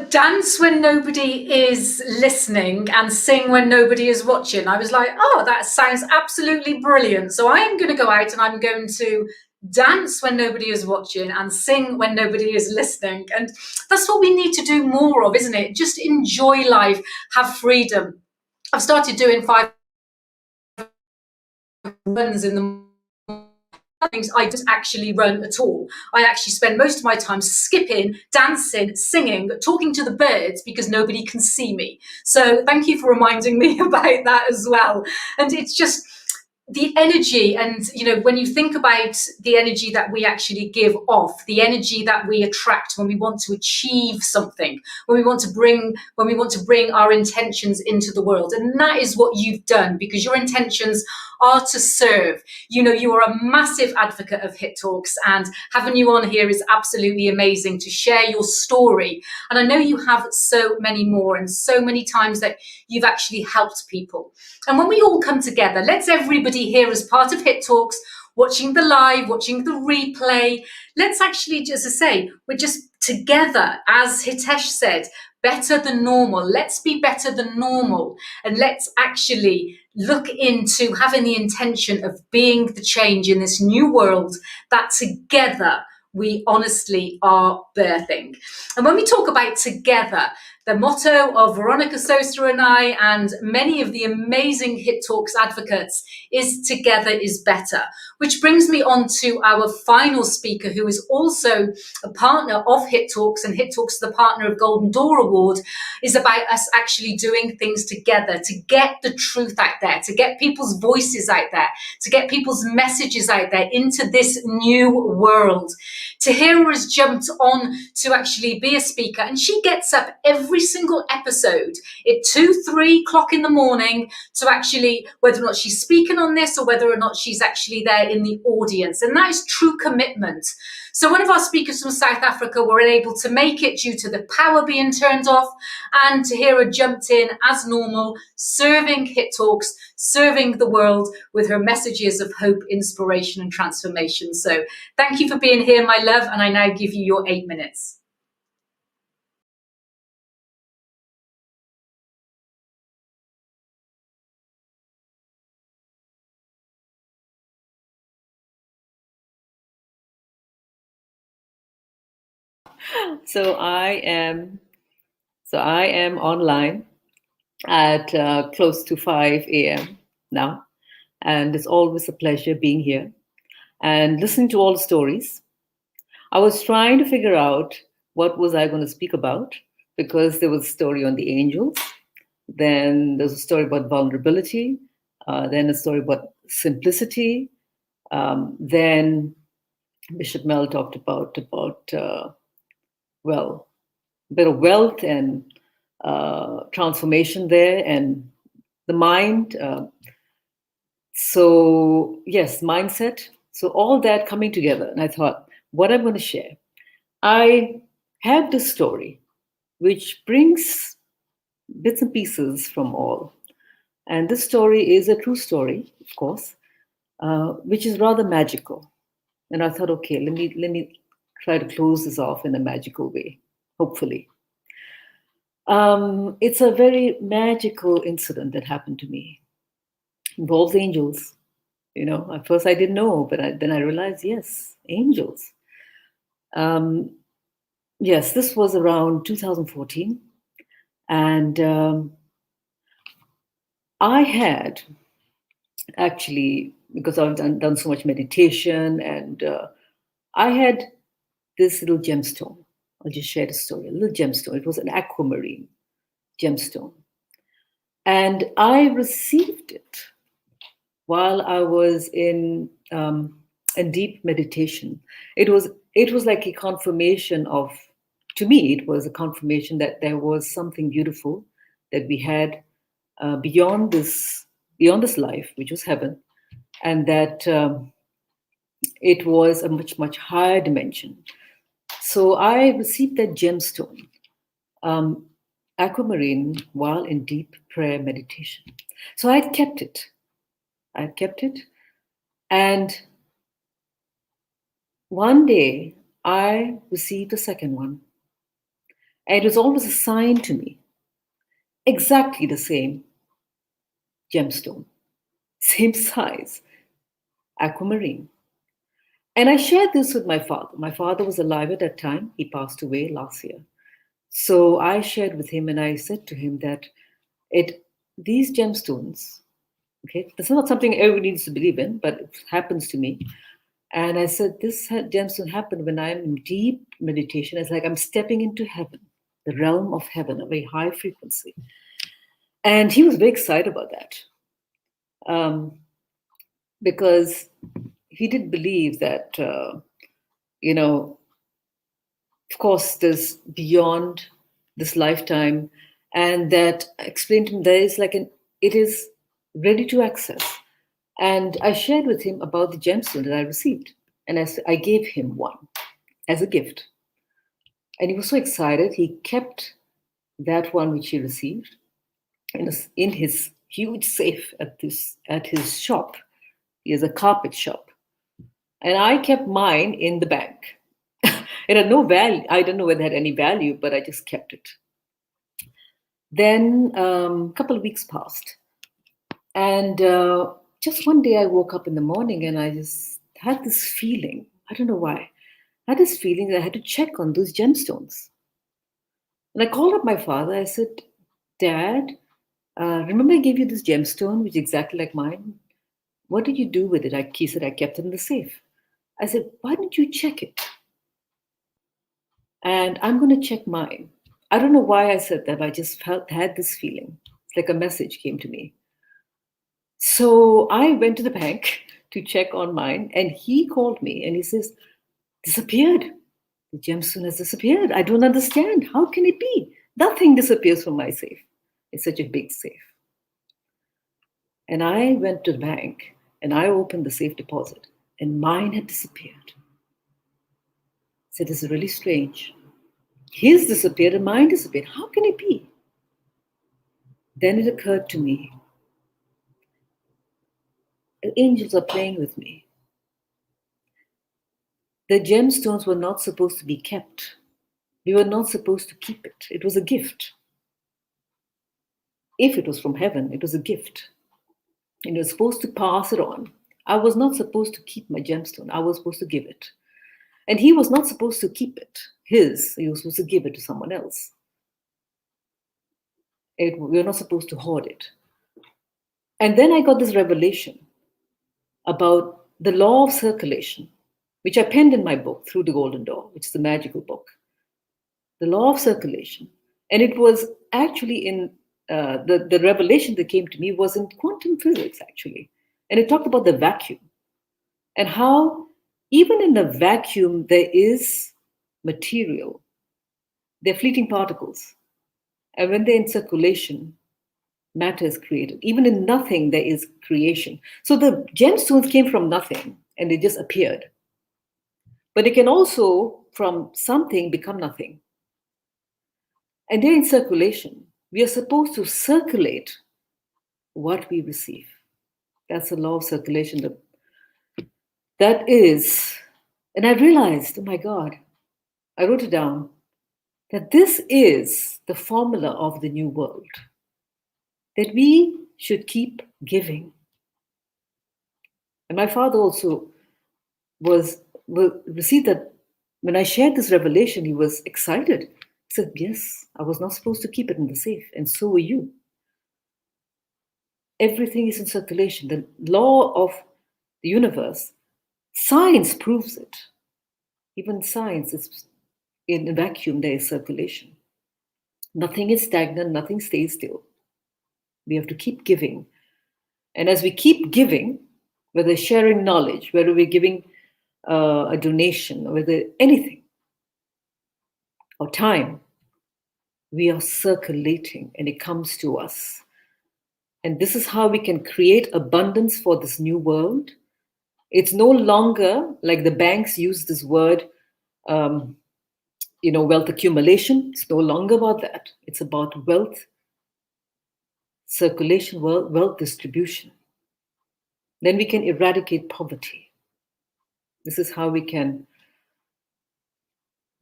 Dance when nobody is listening and sing when nobody is watching. I was like, oh, that sounds absolutely brilliant. So I am going to go out and I'm going to dance when nobody is watching and sing when nobody is listening. And that's what we need to do more of, isn't it? Just enjoy life, have freedom. I've started doing 5 runs in the morning. I don't actually run at all. I actually spend most of my time skipping, dancing, singing, talking to the birds, because nobody can see me. So thank you for reminding me about that as well. And it's just the energy, and you know, when you think about the energy that we actually give off, the energy that we attract when we want to achieve something, when we want to bring our intentions into the world. And that is what you've done, because your intentions are to serve. You know, you are a massive advocate of Hit Talks, and having you on here is absolutely amazing to share your story. And I know you have so many more, and so many times that you've actually helped people. And when we all come together, let's everybody here as part of Hit Talks, watching the live, watching the replay, let's actually, just to say, we're just together, as Hitesh said, better than normal. Let's be better than normal. And let's actually look into having the intention of being the change in this new world that together we honestly are birthing. And when we talk about together, the motto of Veronica Sosa and I, and many of the amazing Hit Talks advocates, is together is better. Which brings me on to our final speaker, who is also a partner of Hit Talks, and Hit Talks, the partner of Golden Door Award, is about us actually doing things together to get the truth out there, to get people's voices out there, to get people's messages out there into this new world. Tahira has jumped on to actually be a speaker, and she gets up every single episode at 2-3 o'clock in the morning to actually, whether or not she's speaking on this or whether or not she's actually there in the audience. And that is true commitment. So one of our speakers from South Africa were unable to make it due to the power being turned off, and Tahira jumped in as normal, serving Hit Talks, serving the world with her messages of hope, inspiration and transformation. So thank you for being here, my love, and I now give you your 8 minutes. So I am online at close to 5 a.m. now, and it's always a pleasure being here and listening to all the stories. I was trying to figure out what was I going to speak about, because there was a story on the angels, then there's a story about vulnerability, then a story about simplicity, then Bishop Mel talked about well, a bit of wealth and transformation there, and the mind. So yes, mindset. So all that coming together, and I thought, what I'm going to share. I have this story, which brings bits and pieces from all, and this story is a true story, of course, which is rather magical. And I thought, okay, let me try to close this off in a magical way, hopefully. It's a very magical incident that happened to me. Involves angels. At first I didn't know, but then I realized, yes, angels. Yes, this was around 2014. And I had actually, because I've done so much meditation, and I had this little gemstone. I'll just share the story. A little gemstone. It was an aquamarine gemstone. And I received it while I was in deep meditation. It was like a confirmation of, to me, it was a confirmation that there was something beautiful that we had beyond this life, which was heaven, and that it was a much higher dimension. So I received that gemstone, aquamarine, while in deep prayer meditation. So I kept it. And one day I received a second one. And it was always assigned to me, exactly the same gemstone, same size, aquamarine. And I shared this with my father. My father was alive at that time. He passed away last year. So I shared with him, and I said to him that these gemstones, okay, this is not something everybody needs to believe in, but it happens to me. And I said, this gemstone happened when I'm in deep meditation. It's like I'm stepping into heaven, the realm of heaven, a very high frequency. And he was very excited about that, because he did believe that, of course, there's beyond this lifetime, and that I explained to him there is it is ready to access. And I shared with him about the gemstone that I received, and I gave him one as a gift. And he was so excited, he kept that one which he received in his huge safe at his shop. He has a carpet shop. And I kept mine in the bank. It had no value. I don't know whether it had any value, but I just kept it. Then a couple of weeks passed. And just one day I woke up in the morning and I just had this feeling. I don't know why. I had this feeling that I had to check on those gemstones. And I called up my father. I said, Dad, remember I gave you this gemstone, which is exactly like mine? What did you do with it? He said, I kept it in the safe. I said, why didn't you check it? And I'm going to check mine. I don't know why I said that, but I just had this feeling. It's like a message came to me. So I went to the bank to check on mine, and he called me and he says, disappeared. The gemstone has disappeared. I don't understand. How can it be? Nothing disappears from my safe. It's such a big safe. And I went to the bank and I opened the safe deposit, and mine had disappeared. I said, this is really strange. His disappeared and mine disappeared. How can it be? Then it occurred to me, the angels are playing with me. The gemstones were not supposed to be kept. We were not supposed to keep it. It was a gift. If it was from heaven, it was a gift. And you're supposed to pass it on. I was not supposed to keep my gemstone. I was supposed to give it. And he was not supposed to keep it. He was supposed to give it to someone else. We were not supposed to hoard it. And then I got this revelation about the law of circulation, which I penned in my book, Through the Golden Door, which is the magical book. The law of circulation. And it was actually in the revelation that came to me was in quantum physics, actually. And it talked about the vacuum and how even in the vacuum there is material. They're fleeting particles. And when they're in circulation, matter is created. Even in nothing, there is creation. So the gemstones came from nothing and they just appeared. But it can also, from something, become nothing. And they're in circulation. We are supposed to circulate what we receive. That's the law of circulation. That is, and I realized, oh my God, I wrote it down. that this is the formula of the new world, that we should keep giving. And my father also received that. When I shared this revelation, he was excited. He said, yes, I was not supposed to keep it in the safe, and so were you. Everything is in circulation. The law of the universe, science proves it. Even science is in a vacuum, there is circulation. Nothing is stagnant, nothing stays still. We have to keep giving. And as we keep giving, whether sharing knowledge, whether we're giving a donation, or whether anything, or time, we are circulating and it comes to us. And this is how we can create abundance for this new world. It's no longer like the banks use this word, wealth accumulation. It's no longer about that. It's about wealth circulation, wealth distribution. Then we can eradicate poverty. This is how we can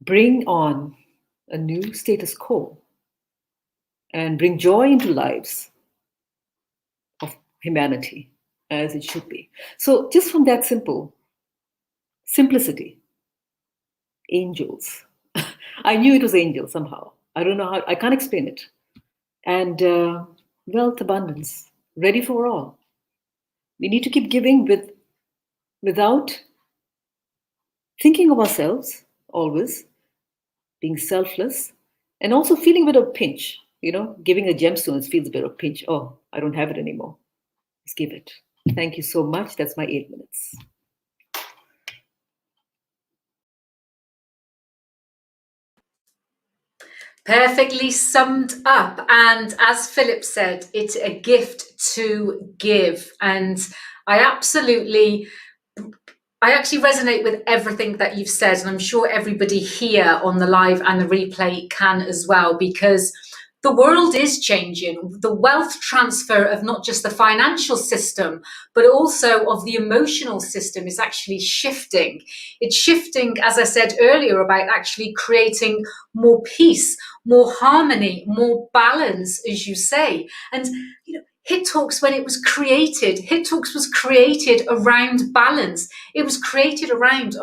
bring on a new status quo and bring joy into lives of humanity as it should be. So just from that simplicity, angels. I knew it was angels somehow. I don't know how, I can't explain it. And wealth abundance, ready for all. We need to keep giving without thinking of ourselves, always being selfless, and also feeling a bit of pinch. Giving a gemstone feels a bit of pinch. Oh, I don't have it anymore. Just give it. Thank you so much. That's my 8 minutes. Perfectly summed up. And as Philip said, it's a gift to give. And I actually resonate with everything that you've said. And I'm sure everybody here on the live and the replay can as well, because the world is changing. The wealth transfer of not just the financial system, but also of the emotional system is actually shifting. It's shifting, as I said earlier, about actually creating more peace, more harmony, more balance, as you say. And Hit Talks, when it was created, Hit Talks was created around balance. It was created around,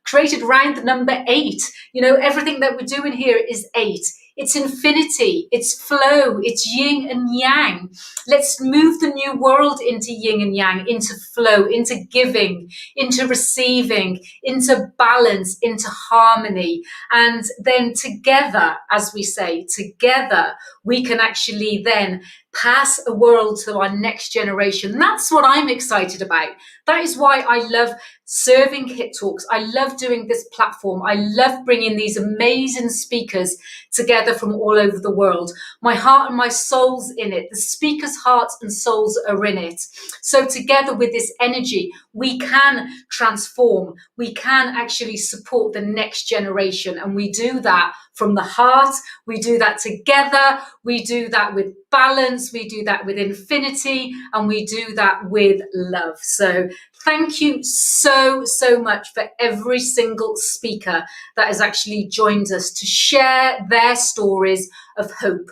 created around the number 8. Everything that we're doing here is 8. It's infinity, it's flow, it's yin and yang. Let's move the new world into yin and yang, into flow, into giving, into receiving, into balance, into harmony. And then together, as we say, together, we can actually then pass a world to our next generation. That's what I'm excited about. That is why I love serving Hit Talks. I love doing this platform. I love bringing these amazing speakers together from all over the world. My heart and my soul's in it. The speakers' hearts and souls are in it. So together with this energy, we can transform. We can actually support the next generation. And we do that from the heart. We do that together. We do that with balance. We do that with infinity. And we do that with love. So thank you so much for every single speaker that has actually joined us to share their stories of hope,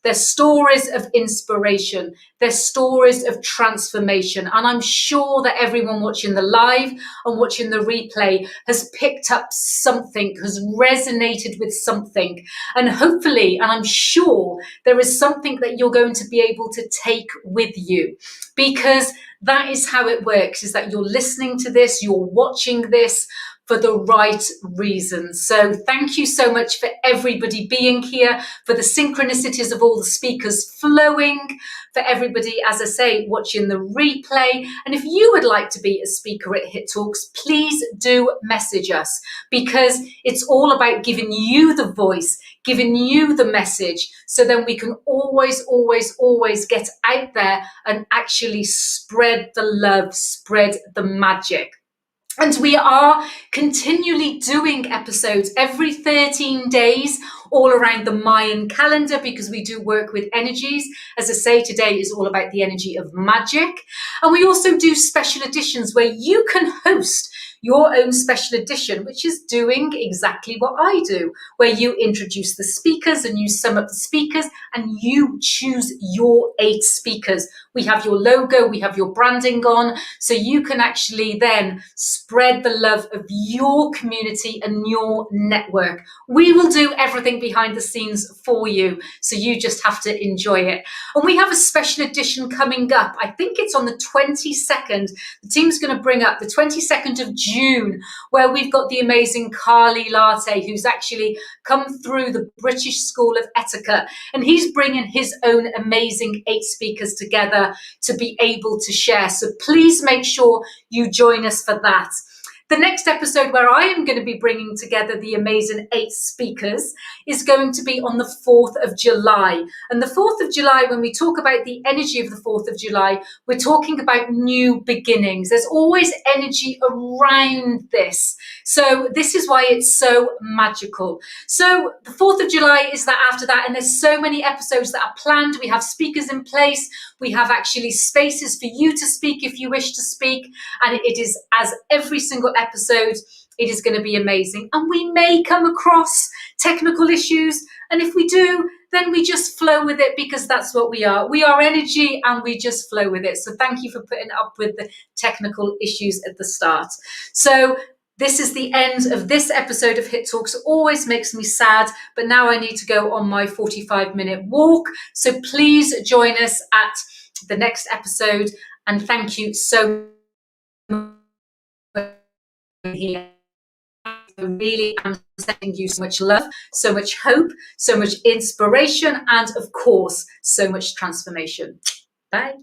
their stories of inspiration, their stories of transformation. And I'm sure that everyone watching the live and watching the replay has picked up something, has resonated with something. And hopefully, and I'm sure there is something that you're going to be able to take with you, because that is how it works, is that you're listening to this, you're watching this for the right reasons. So thank you so much for everybody being here, for the synchronicities of all the speakers flowing, for everybody, as I say, watching the replay. And if you would like to be a speaker at Hit Talks, please do message us, because it's all about giving you the voice, giving you the message, so then we can always get out there and actually spread the love, spread the magic. And we are continually doing episodes every 13 days. all around the Mayan calendar, because we do work with energies. As I say, today is all about the energy of magic. And we also do special editions where you can host your own special edition, which is doing exactly what I do, where you introduce the speakers and you sum up the speakers and you choose your 8 speakers. We have your logo, we have your branding on, so you can actually then spread the love of your community and your network. We will do everything behind the scenes for you, so you just have to enjoy it. And we have a special edition coming up. I think it's on the 22nd. The team's going to bring up the 22nd of June, where we've got the amazing Carly Latte, who's actually come through the British School of Etiquette, and he's bringing his own amazing 8 speakers together to be able to share. So please make sure you join us for that. The next episode, where I am going to be bringing together the amazing 8 speakers, is going to be on the 4th of July. And the 4th of July, when we talk about the energy of the 4th of July, we're talking about new beginnings. There's always energy around this. So this is why it's so magical. So the 4th of July is that after that, and there's so many episodes that are planned. We have speakers in place. We have actually spaces for you to speak if you wish to speak. And it is, as every single episode, it is going to be amazing. And we may come across technical issues. And if we do, then we just flow with it, because that's what we are. We are energy and we just flow with it. So thank you for putting up with the technical issues at the start. So this is the end of this episode of Hit Talks. It always makes me sad, but now I need to go on my 45-minute walk. So please join us at the next episode. And thank you so much. Here. I really am sending you so much love, so much hope, so much inspiration, and of course, so much transformation. Bye.